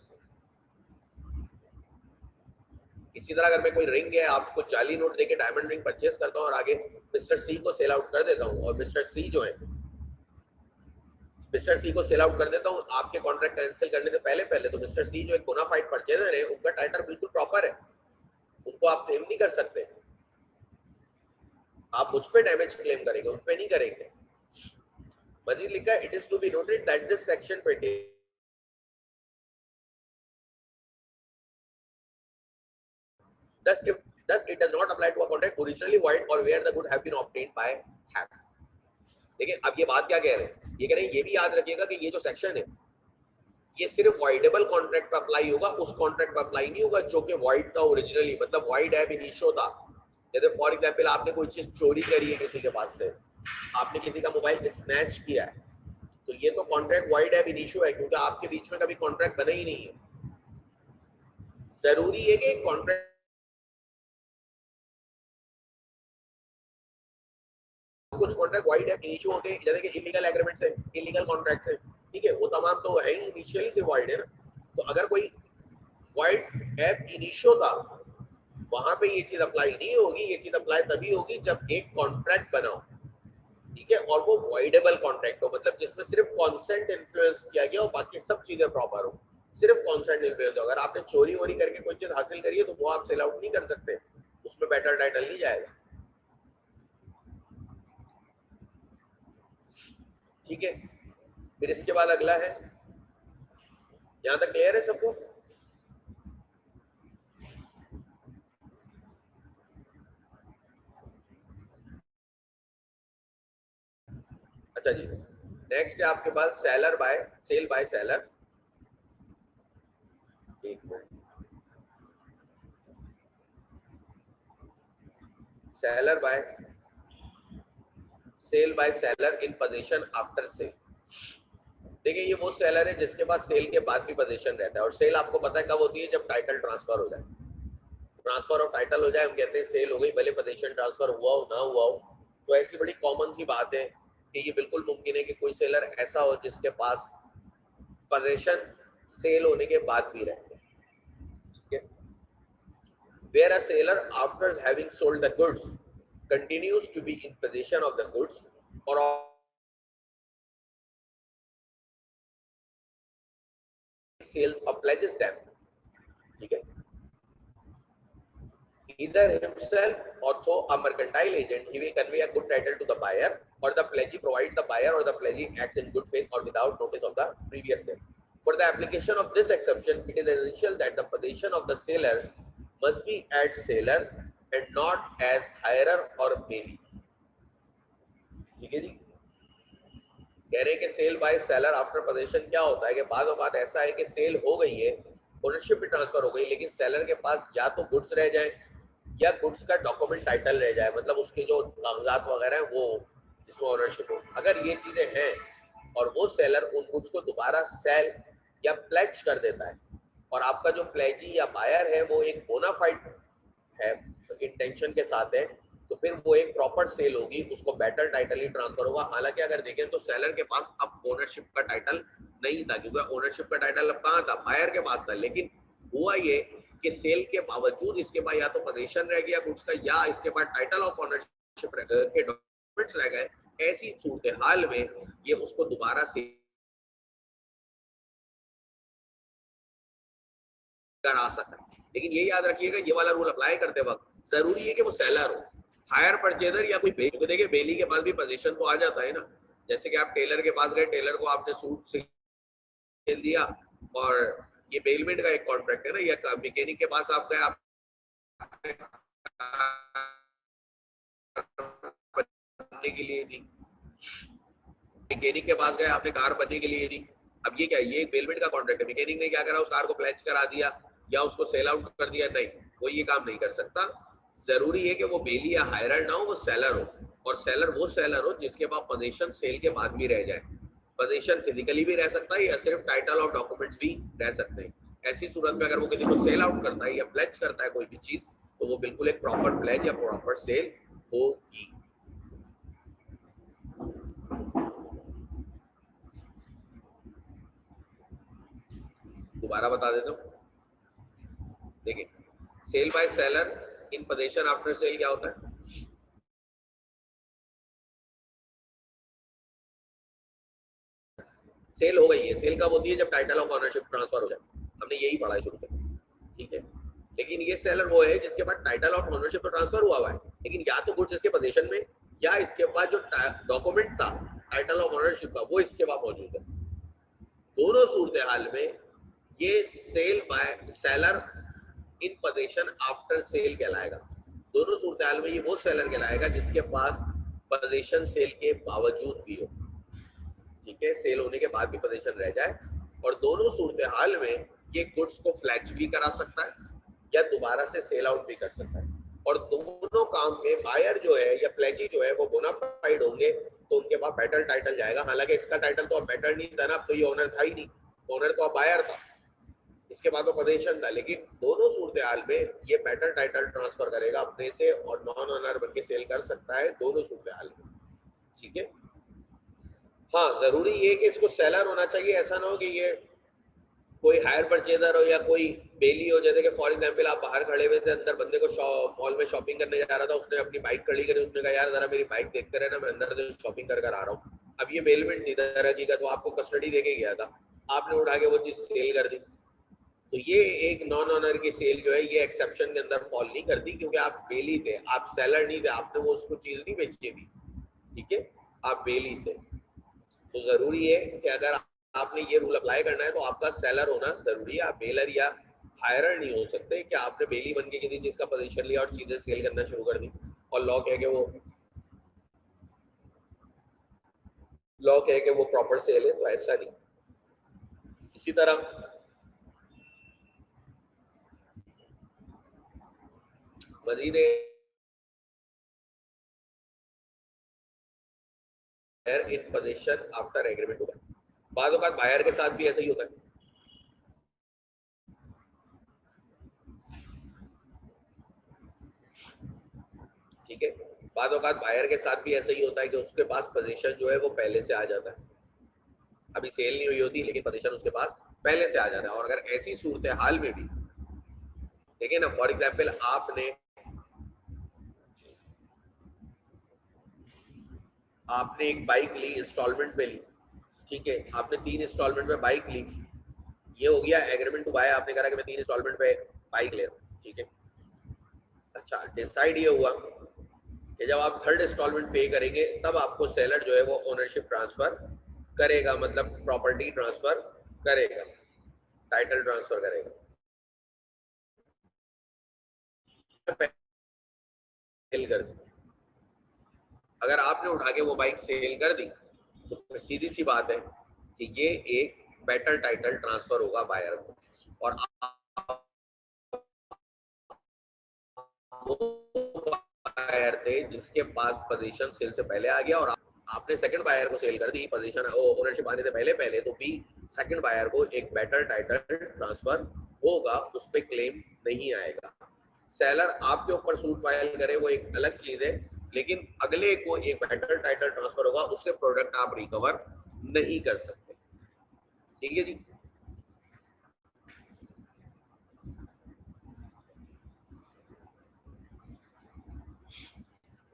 Speaker 1: इसी तरह अगर मैं कोई रिंग है, आपको जाली नोट देके डायमंड रिंग परचेस करता हूँ और आगे मिस्टर सी को सेल आउट कर देता हूँ और मिस्टर सी जो है, मिस्टर सी को सेल आउट कर देता हूँ आपके कॉन्ट्रैक्ट कैंसिल करने से पहले पहले, तो मिस्टर सी जो एक बोनाफाइड परचेजर है, उनका टाइटल बिल्कुल प्रॉपर है, उनको आप क्लेम नहीं कर सकते। आप मुझ पे डैमेज क्लेम करेंगे, उन पे नहीं करेंगे। मजीद लिखा है, it is to be noted that this section 20 thus it does not apply to a contract originally void or where the good have been obtained by theft। देखिए अब ये बात क्या कह रहे हैं, ये कह रहे हैं ये भी याद रखिएगा कि ये जो सेक्शन है ये सिर्फ वॉइडेबल कॉन्ट्रैक्ट पर अप्लाई होगा, उस कॉन्ट्रैक्ट पर अप्लाई नहीं होगा जो कि वॉइड था ओरिजिनली, मतलब वॉइड एब इनिशियो था। जैसे फॉर एग्जांपल आपने कोई चीज चोरी करी है किसी के पास से, आपने किसी का मोबाइल स्नैच किया है, तो ये तो कॉन्ट्रैक्ट वॉइड एब इनिशियो है, क्योंकि आपके बीच में कभी कॉन्ट्रैक्ट बना ही नहीं है। जरूरी है कि कॉन्ट्रैक्ट, कुछ कॉन्ट्रैक्ट वाइड है इनिशियो होते हैं, जैसे कि इलीगल एग्रीमेंट्स है, इलीगल कॉन्ट्रैक्ट्स है, ठीक है, वो तमाम तो है ही इनिशियली से वाइड है ना। तो अगर कोई वाइड ऐप इनिशियो था, वहां पे ये चीज अप्लाई नहीं होगी, ये चीज अप्लाई तभी होगी जब एक कॉन्ट्रैक्ट बना हो, ठीक है, और वो वॉइडेबल कॉन्ट्रैक्ट हो, मतलब जिसमें सिर्फ कॉन्सेंट इन्फ्लुएंस किया गया और बाकी सब चीजें प्रॉपर हो, सिर्फ कॉन्सेंट इन्फ्लुएंस हो। अगर आपने चोरी वोरी करके कोई चीज हासिल करी है तो वो आप सेल आउट नहीं कर सकते, उसमें बेटर टाइटल नहीं जाएगा। ठीक है, फिर इसके बाद अगला है, यहां तक क्लियर है सबको? अच्छा जी, नेक्स्ट है आपके पास seller by sale by seller. एक minute, seller by sale by seller in position after sale. देखिए ये वो सेलर है जिसके पास सेल के बाद भी पोजीशन रहता है, और सेल आपको पता है कब होती है, जब टाइटल ट्रांसफर हो जाए, ट्रांसफर ऑफ टाइटल हो जाए, हम कहते हैं सेल हो गई, भले पोजीशन ट्रांसफर हुआ हो ना हुआ हो। तो ऐसी बड़ी कॉमन सी बात है कि ये बिल्कुल मुमकिन है कि कोई सेलर ऐसा हो जिसके पास पोजीशन सेल होने के बाद भी रहे, ठीक है। Where a seller after having sold the goods continues to be in possession of the goods or sales or pledges them, ठीक है, either himself or through a mercantile agent, he will convey a good title to the buyer, or the pledgee provide the buyer, or the pledgee acts in good faith or without notice of the previous sale. For the application of this exception, it is essential that the possession of the seller must be as seller and not as hirer or bailey। ठीक है जी, कह रहे हैं कि sale by seller after position क्या होता है कि बाद औकात ऐसा है कि सेल हो गई है, ओनरशिप भी ट्रांसफर हो गई, लेकिन सेलर के पास या तो गुड्स रह जाए या गुड्स का डॉक्यूमेंट टाइटल रह जाए, मतलब उसके जो कागजात वगैरह हैं वो जिसमें ओनरशिप हो। अगर ये चीजें हैं और वो सेलर उन गुड्स को दोबारा सेल या प्लेज कर देता है, और आपका जो प्लेजी या बायर है वो एक बोनाफाइड है, इंटेंशन के साथ है, तो फिर वो एक प्रॉपर सेल होगी, उसको बेटर टाइटल ही ट्रांसफर होगा। हालांकि अगर देखें तो सेलर के पास अब ओनरशिप का टाइटल नहीं था, क्योंकि ओनरशिप का टाइटल अब कहाँ था, बायर के पास था। लेकिन हुआ ये कि सेल के बावजूद इसके पास या तो पोजीशन रह गया गुड्स का, या इसके पास टाइटल ऑफ ओनरशिप के डॉक्यूमेंट्स रह गए। ऐसी सूरत हाल में ये उसको दोबारा से करा सकता है। लेकिन ये याद रखिएगा, ये वाला रूल अप्लाई करते वक्त जरूरी है कि वो सेलर हो, हायर परचेजर या कोई बेली। तो देखिए बेली के पास भी पोजीशन तो आ जाता है ना, जैसे कि आप टेलर के पास गए, टेलर को आपने सूट सिल दिया, और ये बेलमेंट का एक कॉन्ट्रैक्ट है ना, या मैकेनिक के पास आप गए, आप बनने के लिए दी, मैकेनिक के पास गए आपने कार बनने के लिए दी। अब ये क्या है, ये एक बेलमेंट का कॉन्ट्रैक्ट है। मैकेनिक ने क्या करा, उस कार को प्लेज करा दिया या उसको सेल आउट कर दिया, नहीं, वो ये काम नहीं कर सकता। जरूरी है कि वो बेली या हायरर ना हो, वो सेलर हो। और सेलर वो सेलर हो जिसके पास पोजीशन सेल के बाद भी रह जाए। पोजीशन फिजिकली भी रह सकता है या सिर्फ टाइटल और डॉक्यूमेंट्स भी रह सकते हैं। ऐसी सूरत में अगर वो किसी को सेल आउट करता है या प्लेज करता है कोई भी चीज, तो वो बिल्कुल एक प्रॉपर प्लेज या प्रॉपर सेल होगी। दोबारा बता देता हूँ, देखिए sale by seller in position after sale क्या होता है, सेल हो गई है। सेल कब होती है, जब टाइटल ऑफ ओनरशिप ट्रांसफर हो जाए। हमने यही पढ़ा है शुरू से, ठीक है। लेकिन ये सेलर वो है जिसके पास टाइटल ऑफ ओनरशिप तो ट्रांसफर हुआ है, लेकिन या तो गुड्स इसके पोजीशन में, या इसके पास जो डॉक्यूमेंट था टाइटल ऑफ ओनरशिप का, वो इसके पास मौजूद है। दोनों सूरत हाल में ये sale by seller in position after sale कहलाएगा। दोनों सूरत हाल में ये वो सेलर कहलाएगा जिसके पास पोजीशन सेल के बावजूद भी हो, ठीक है, सेल होने के बाद भी पोजीशन रह जाए। और दोनों सूरत हाल में ये गुड्स को फ्लैच भी करा सकता है या दोबारा से सेल आउट भी कर सकता है। और दोनों काम में बायर जो है या प्लेजी जो है वो बोनाफाइड होंगे, तो उनके पास बेटर टाइटल जाएगा। हालांकि इसका टाइटल तो अब बेटर नहीं था ना, अब तो ये ओनर था ही नहीं, ओनर तो अब बायर था, इसके बाद तो पोजीशन था। लेकिन दोनों सूरत हाल में ये बेटर टाइटल ट्रांसफर करेगा अपने से, और नॉन ओनर बन के सेल कर सकता है दोनों सूरत हाल में, ठीक है। हाँ, जरूरी ये कि इसको सेलर होना चाहिए, ऐसा ना हो कि ये कोई हायर परचेजर हो या कोई बेली हो। जैसे कि फॉर एग्जांपल आप बाहर खड़े हुए थे, अंदर बंदे को मॉल में शॉपिंग करने जा रहा था, उसने अपनी बाइक खड़ी करी, उसने कहा यार जरा मेरी बाइक देखते रहना, मैं अंदर से शॉपिंग कर कर आ रहा हूँ। अब ये बेलमेंट थी तरह की का, तो आपको कस्टडी देके गया था, आपने उठा के वो चीज सेल कर दी, तो ये एक नॉन ऑनर की सेल जो है ये एक्सेप्शन के अंदर फॉल नहीं करती, क्योंकि आप बेली थे, आप सेलर नहीं थे, आपने वो उसको चीज नहीं बेची थी, ठीक है, आप बेली थे। तो जरूरी है कि अगर आपने ये रूल अप्लाई करना है तो आपका सेलर होना जरूरी है। आप बेलर या हायरर नहीं हो सकते कि आपने बेली बन के किसी चीज का पोजीशन लिया और चीजें सेल करना शुरू कर दी, और लॉ कह के वो प्रॉपर सेल है, तो ऐसा नहीं। इसी तरह मजीद इन पोजीशन आफ्टर एग्रीमेंट होगा। बाद औकात बायर के साथ भी ऐसा ही होता है, ठीक है। बाद औकात बायर के साथ भी ऐसा ही होता है कि उसके पास पोजीशन जो है वो पहले से आ जाता है, अभी सेल नहीं हुई होती लेकिन पोजीशन उसके पास पहले से आ जाता है। और अगर ऐसी सूरत हाल में भी, देखिए ना, फॉर एग्जाम्पल आपने एक बाइक ली, इंस्टॉलमेंट पे ली, ठीक है, आपने 3 इंस्टॉलमेंट में बाइक ली, ये हो गया एग्रीमेंट टू बाय, आपने कहा कि मैं 3 इंस्टॉलमेंट पे बाइक ले रहा हूँ, ठीक है। अच्छा, डिसाइड ये हुआ कि जब आप थर्ड इंस्टॉलमेंट पे करेंगे तब आपको सेलर जो है वो ओनरशिप ट्रांसफर करेगा, मतलब प्रॉपर्टी ट्रांसफर करेगा, टाइटल ट्रांसफर करेगा। सेल कर दी, अगर आपने उठा के वो बाइक सेल कर दी, तो सीधी सी बात है कि ये एक बेटर टाइटल ट्रांसफर होगा बायर को, और वो बायर थे जिसके पास पोजीशन सेल से पहले आ गया, और आपने सेकंड बायर को सेल कर दी, पोजीशन ओनरशिप आने से पहले पहले, तो बी सेकंड बायर को एक बेटर टाइटल ट्रांसफर होगा, उस पर क्लेम नहीं आएगा। सेलर आपके ऊपर सूट फाइल करे वो एक अलग चीज है, लेकिन अगले को एक बेटर टाइटल ट्रांसफर होगा, उससे प्रोडक्ट आप रिकवर नहीं कर सकते। ठीक है जी।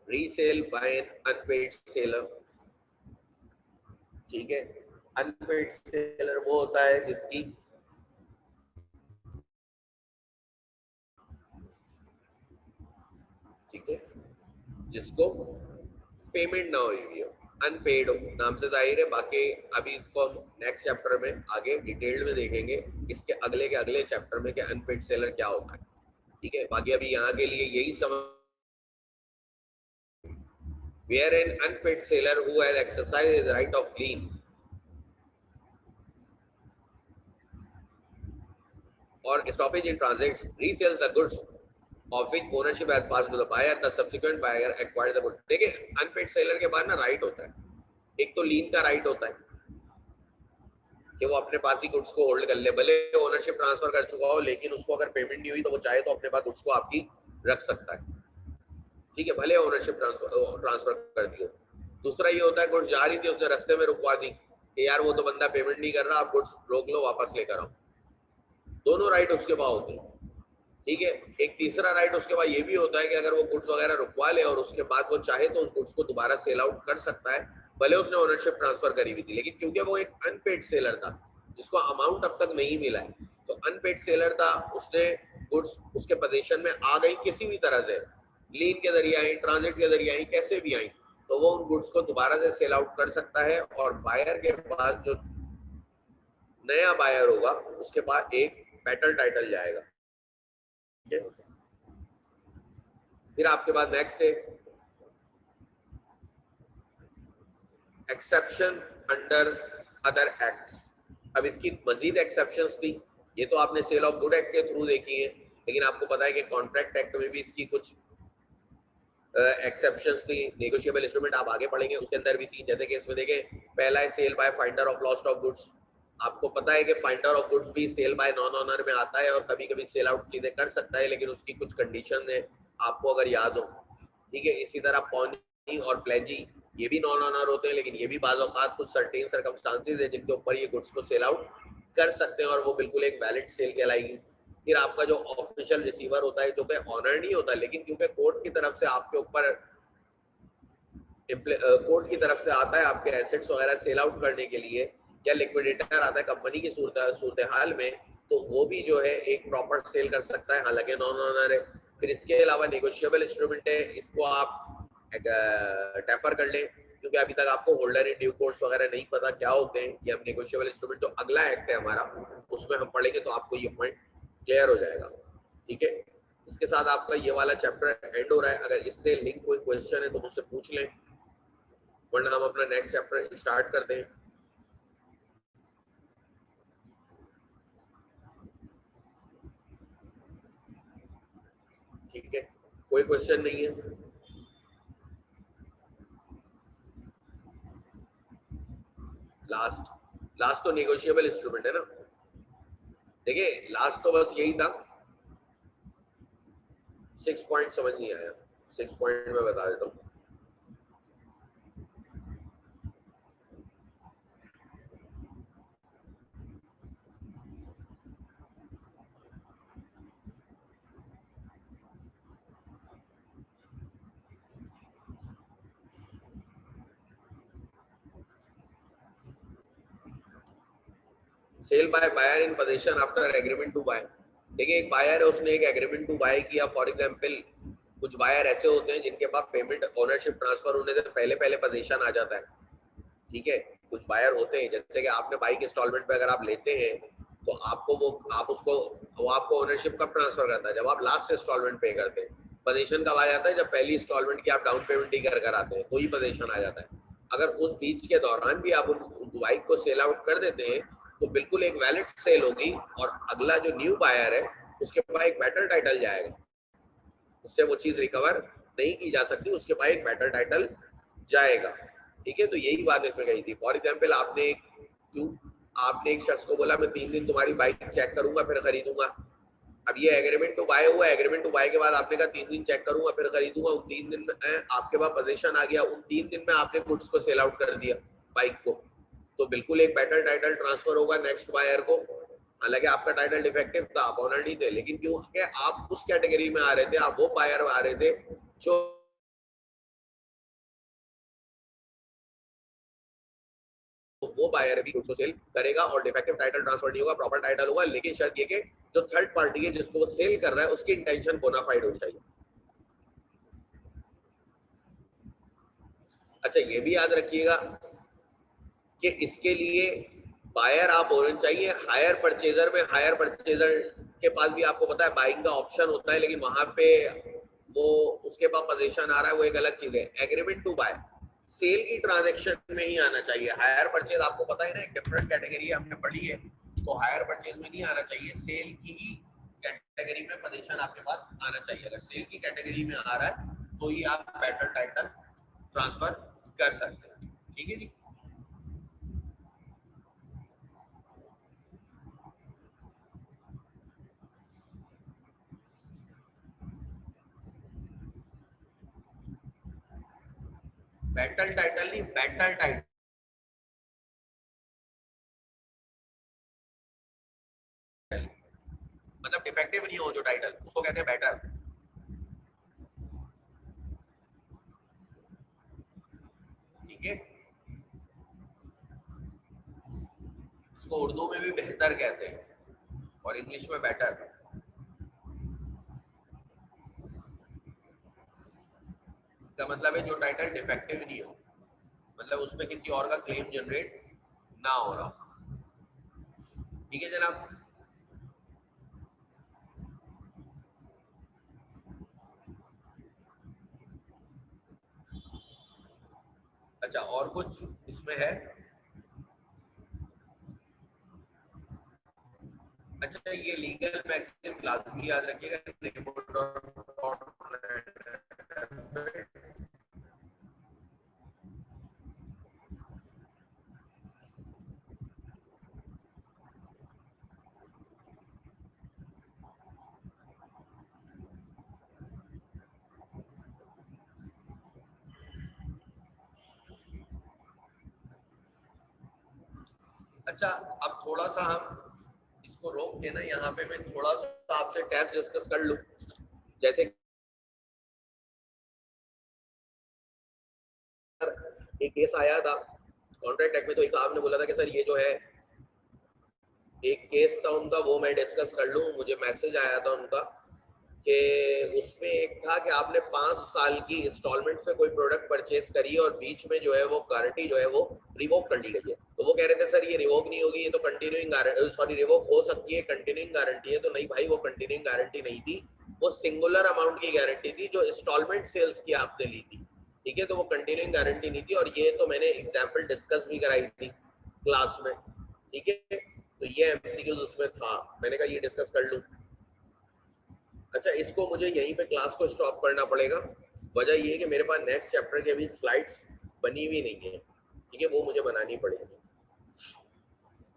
Speaker 1: Resale by an unpaid seller. ठीक है, अनपेड सेलर वो होता है जिसकी ठीक है जिसको पेमेंट ना हुई हो, अनपेड हो, नाम से जाहिर है। बाकी अभी इसको हम नेक्स्ट चैप्टर में आगे डिटेल में देखेंगे, इसके अगले के अगले चैप्टर में कि अनपेड सेलर क्या होता है। ठीक है, बाकी अभी यहाँ के लिए यही समझ, where an unpaid seller who has exercised his right of lien or stoppage in transits resells the goods of which ownership has passed to the buyer, the subsequent buyer acquired the goods। देखिए अनपेड सेलर के बाद ना राइट होता है, एक तो लीन का राइट होता है कि वो अपने पास ही गुड्स को होल्ड कर ले, भले ओनरशिप ट्रांसफर कर चुका हो, लेकिन उसको अगर पेमेंट नहीं हुई तो वो चाहे तो अपने पास गुड्स को आपकी रख सकता है। ठीक है, भले ओनरशिप ट्रांसफर कर दी हो। दूसरा ये होता है गुड्स जा रही थी, उसने रास्ते में रुकवा दी कि यार वो तो बंदा पेमेंट नहीं कर रहा, आप गुड्स रोक लो, वापस लेकर आओ। दोनों राइट उसके पास होते हैं। ठीक है, एक तीसरा राइट उसके बाद ये भी होता है कि अगर वो गुड्स वगैरह रुकवा ले और उसके बाद वो चाहे तो उस गुड्स को दोबारा सेल आउट कर सकता है, भले उसने ओनरशिप ट्रांसफर करी हुई थी, लेकिन क्योंकि वो एक अनपेड सेलर था जिसको अमाउंट अब तक नहीं मिला है, तो अनपेड सेलर था, उसने गुड्स उसके पोजीशन में आ गई किसी भी तरह से, लीन के जरिए आई, ट्रांजिट के जरिए आई, कैसे भी आई, तो वो उन गुड्स को दोबारा से सेल आउट कर सकता है। और बायर के पास जो नया बायर होगा उसके पास एक बेटर टाइटल जाएगा। फिर आपके पास नेक्स्ट है एक्सेप्शन अंडर अदर एक्ट्स। अब इसकी मजीद एक्सेप्शंस थी, ये तो आपने सेल ऑफ गुड एक्ट के थ्रू देखी है, लेकिन आपको पता है कि कॉन्ट्रैक्ट एक्ट में भी इसकी कुछ एक्सेप्शंस थी। नेगोशिएबल इंस्ट्रूमेंट आप आगे पढ़ेंगे, उसके अंदर भी थी। जैसे कि इसमें देखें, पहला है sale by finder of lost of goods. आपको पता है कि फाइंडर ऑफ गुड्स भी सेल बाय नॉन ओनर में आता है और कभी कभी सेल आउट चीजें कर सकता है, लेकिन उसकी कुछ कंडीशन है, आपको अगर याद हो। ठीक है, इसी तरह पॉनी और प्लेजी ये भी नॉन ओनर होते हैं, लेकिन ये भी बाज़ औक़ात कुछ सर्टेन सर्कमस्टांसेस है जिनके ऊपर ये गुड्स को सेल आउट कर सकते हैं और वो बिल्कुल एक वैलिड सेल कहलाएगी। फिर आपका जो ऑफिशियल रिसीवर होता है, जो कि ऑनर नहीं होता, लेकिन क्योंकि कोर्ट की तरफ से आपके ऊपर कोर्ट की तरफ से आता है आपके एसेट्स वगैरह सेल आउट करने के लिए, या लिक्विडेटर आता है कंपनी की सूरत हाल में, तो वो भी जो है एक प्रॉपर सेल कर सकता है, हालांकि नॉन ओनर है। फिर इसके अलावा नेगोशिएबल इंस्ट्रूमेंट है, इसको आप डेफर कर लें क्योंकि अभी तक आपको होल्डर इन ड्यू कोर्स वगैरह नहीं पता क्या होते हैं। ये हम नेगोशिएबल इंस्ट्रूमेंट जो अगला एक्ट है हमारा उसमें हम पढ़ेंगे तो आपको ये पॉइंट क्लियर हो जाएगा। ठीक है, इसके साथ आपका ये वाला चैप्टर एंड हो रहा है। अगर इससे लिंक कोई क्वेश्चन है तो मुझसे पूछ लें, वरना हम अपना नेक्स्ट चैप्टर स्टार्ट करते हैं। ठीक है, कोई क्वेश्चन नहीं है? लास्ट तो नेगोशिएबल इंस्ट्रूमेंट है ना। देखिए लास्ट तो बस यही था। 6 पॉइंट समझ नहीं आया, 6 पॉइंट में बता देता हूँ। Sale by buyer in position after agreement to buy. देखिए एक बायर है, उसने एक एग्रीमेंट टू बाय किया। फॉर एग्जांपल कुछ बायर ऐसे होते हैं जिनके पास पेमेंट ओनरशिप ट्रांसफर होने से पहले पहले पोजीशन आ जाता है। ठीक है, कुछ बायर होते हैं जैसे कि आपने बाइक इंस्टॉलमेंट पे अगर आप लेते हैं तो आपको वो आपको ओनरशिप कब ट्रांसफर करता है, जब आप लास्ट इंस्टॉलमेंट पे करते हैं। पोजीशन कब आ जाता है, जब पहली इंस्टॉलमेंट की आप डाउन पेमेंट ही कर आते हैं तो ही पोजीशन आ जाता है। अगर उस बीच के दौरान भी आप उन बाइक को सेल आउट कर देते हैं तो बिल्कुल एक वैलिड सेल होगी और अगला जो न्यू बायर है उसके पास एक बेटर टाइटल जाएगा, उससे वो चीज रिकवर नहीं की जा सकती, उसके पास एक बेटर टाइटल जाएगा। ठीक है, तो यही बात इसमें कही थी। फॉर एग्जाम्पल आपने एक शख्स को बोला मैं 3 दिन तुम्हारी बाइक चेक करूंगा फिर खरीदूंगा। अब ये एग्रीमेंट टू बाय हुआ, एग्रीमेंट टू बाय के बाद आपने कहा 3 दिन चेक करूंगा फिर खरीदूंगा, उन 3 दिन में आपके पास पोजीशन आ गया, उन 3 दिन में आपने गुड्स को सेल आउट कर दिया बाइक को, तो बिल्कुल एक बेटर टाइटल ट्रांसफर होगा नेक्स्ट बायर को। हालांकि आपका टाइटल डिफेक्टिव था, आप ऑनर नहीं थे, लेकिन क्योंकि आप उस कैटेगरी में आ रहे थे, आप वो बायर आ रहे थे जो वो बायर भी गुड्स को सेल करेगा और डिफेक्टिव टाइटल ट्रांसफर नहीं होगा, प्रॉपर टाइटल होगा, लेकिन शर्त ये कि जो थर्ड पार्टी है जिसको वो सेल कर रहा है उसकी इंटेंशन बोनाफाइड होनी चाहिए। अच्छा ये भी याद रखिएगा कि इसके लिए बायर आप होने चाहिए, हायर परचेजर में हायर परचेजर के पास भी आपको पता है बाइंग का ऑप्शन होता है, लेकिन वहां पे वो उसके पास पोजीशन आ रहा है, वो एक अलग चीज है। एग्रीमेंट टू बाय सेल की ट्रांजैक्शन में ही आना चाहिए, हायर परचेज आपको पता है ना एक डिफरेंट कैटेगरी हमने पढ़ी है, तो हायर परचेज में नहीं आना चाहिए, सेल की ही कैटेगरी में पोजीशन आपके पास आना चाहिए। अगर सेल की कैटेगरी में आ रहा है तो ही आप बेटर टाइटल ट्रांसफर कर सकते हैं। ठीक है जी। बैटल टाइटल नहीं, बैटल टाइटल, मतलब डिफेक्टिव नहीं हो जो टाइटल, उसको कहते हैं बैटर। ठीक है, इसको उर्दू में भी बेहतर कहते हैं और इंग्लिश में बैटर। इसका मतलब है जो टाइटल डिफेक्टिव नहीं हो, मतलब उसमें किसी और का क्लेम जनरेट ना हो रहा। ठीक है जनाब। अच्छा और कुछ इसमें है? अच्छा ये लीगल मैक्सिम लाजमी याद रखिएगा। अच्छा अब थोड़ा सा हम इसको रोक के ना यहाँ पे मैं थोड़ा सा आपसे टैक्स डिस्कस कर लूं। जैसे एक केस आया था कॉन्ट्रैक्ट एक्ट में, तो एक साहब ने बोला था कि सर ये जो है एक केस था उनका, वो मैं डिस्कस कर लूं, मुझे मैसेज आया था उनका कि उसमें एक था कि आपने 5 साल की इंस्टॉलमेंट पे कोई प्रोडक्ट परचेज करी है और बीच में जो है वो गारंटी जो है वो रिवोक कर ली गई है। तो वो कह रहे थे सर ये रिवोक नहीं होगी, ये तो कंटिन्यूइंग गारंटी, सॉरी रिवोक हो सकती है, कंटिन्यूइंग गारंटी है। तो नहीं भाई, वो कंटिन्यूइंग गारंटी नहीं थी, वो सिंगुलर अमाउंट की गारंटी थी जो इंस्टॉलमेंट सेल्स की आपने ली थी। ठीक है, तो वो कंटिन्यूइंग गारंटी नहीं थी, और ये तो मैंने एग्जाम्पल डिस्कस भी कराई थी क्लास में। ठीक है, तो ये एमसीक्यूज उसमें था, मैंने कहा ये डिस्कस कर लूं। अच्छा इसको मुझे यहीं पे क्लास को स्टॉप करना पड़ेगा, वजह ये है कि मेरे पास नेक्स्ट चैप्टर की अभी स्लाइड्स बनी हुई नहीं है। ठीक है, वो मुझे बनानी पड़ेगी,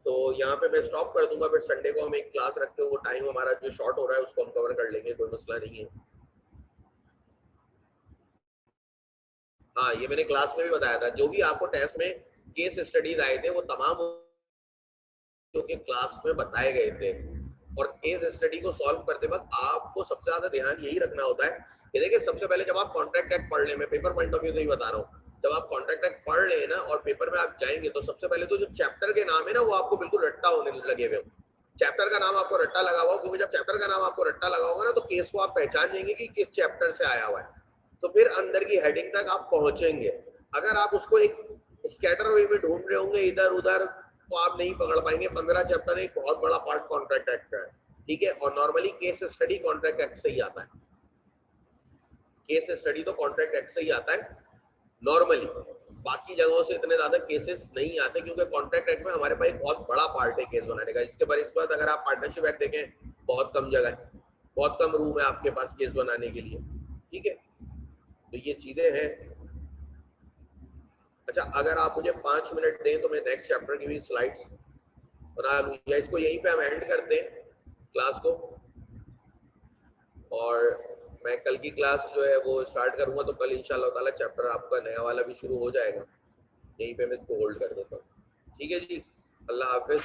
Speaker 1: तो यहाँ पे मैं स्टॉप कर दूंगा, फिर संडे को हम एक क्लास रखते हैं, वो टाइम हमारा जो शॉर्ट हो रहा है उसको हम कवर कर लेंगे, कोई मसला नहीं है। हाँ ये मैंने क्लास में भी बताया था, जो भी आपको टेस्ट में केस स्टडीज आए थे वो तमाम जो कि क्लास में बताए गए थे, और केस स्टडी को सॉल्व करते वक्त आपको सबसे ज्यादा ध्यान यही रखना होता है कि देखिए सबसे पहले जब आप कॉन्ट्रैक्ट एक्ट पढ़ लें, मैं पेपर पॉइंट ऑफ व्यू से ही बता रहा हूँ, जब आप कॉन्ट्रैक्ट एक्ट पढ़ लें ना और पेपर में आप जाएंगे तो सबसे पहले तो जो चैप्टर के नाम है ना वो आपको बिल्कुल रट्टा होने लगे हुए हो, चैप्टर का नाम आपको रट्टा लगा हुआ हो, क्योंकि जब चैप्टर का नाम आपको रट्टा लगा होगा ना तो केस को आप पहचान जाएंगे कि किस चैप्टर से आया हुआ है, तो फिर अंदर की हेडिंग तक आप पहुंचेंगे। अगर आप उसको एक स्कैटर वे में ढूंढ रहे होंगे इधर उधर तो आप नहीं पकड़ पाएंगे। 15 चैप्टर एक बहुत बड़ा पार्ट कॉन्ट्रैक्ट एक्ट का है। ठीक है, और normally case study contract act से ही आता है, केस स्टडी तो कॉन्ट्रैक्ट एक्ट से ही आता है नॉर्मली, बाकी जगहों से इतने ज्यादा केसेस नहीं आते, क्योंकि कॉन्ट्रैक्ट एक्ट में हमारे पास एक बहुत बड़ा पार्ट है केस बनाने का। इसके बाद अगर आप पार्टनरशिप एक्ट देखें, बहुत कम जगह है, बहुत कम रूम है आपके पास केस बनाने के लिए। ठीक है, तो ये चीजें हैं। अच्छा अगर आप मुझे 5 मिनट दें तो मैं नेक्स्ट चैप्टर की भी स्लाइड्स बना लूँ, या इसको यहीं पे हम एंड करते हैं क्लास को। और मैं कल की क्लास जो है वो स्टार्ट करूंगा, तो कल इंशाल्लाह ताला चैप्टर आपका नया वाला भी शुरू हो जाएगा। यहीं पे मैं इसको होल्ड कर देता हूँ। ठीक है जी, अल्लाह हाफिज।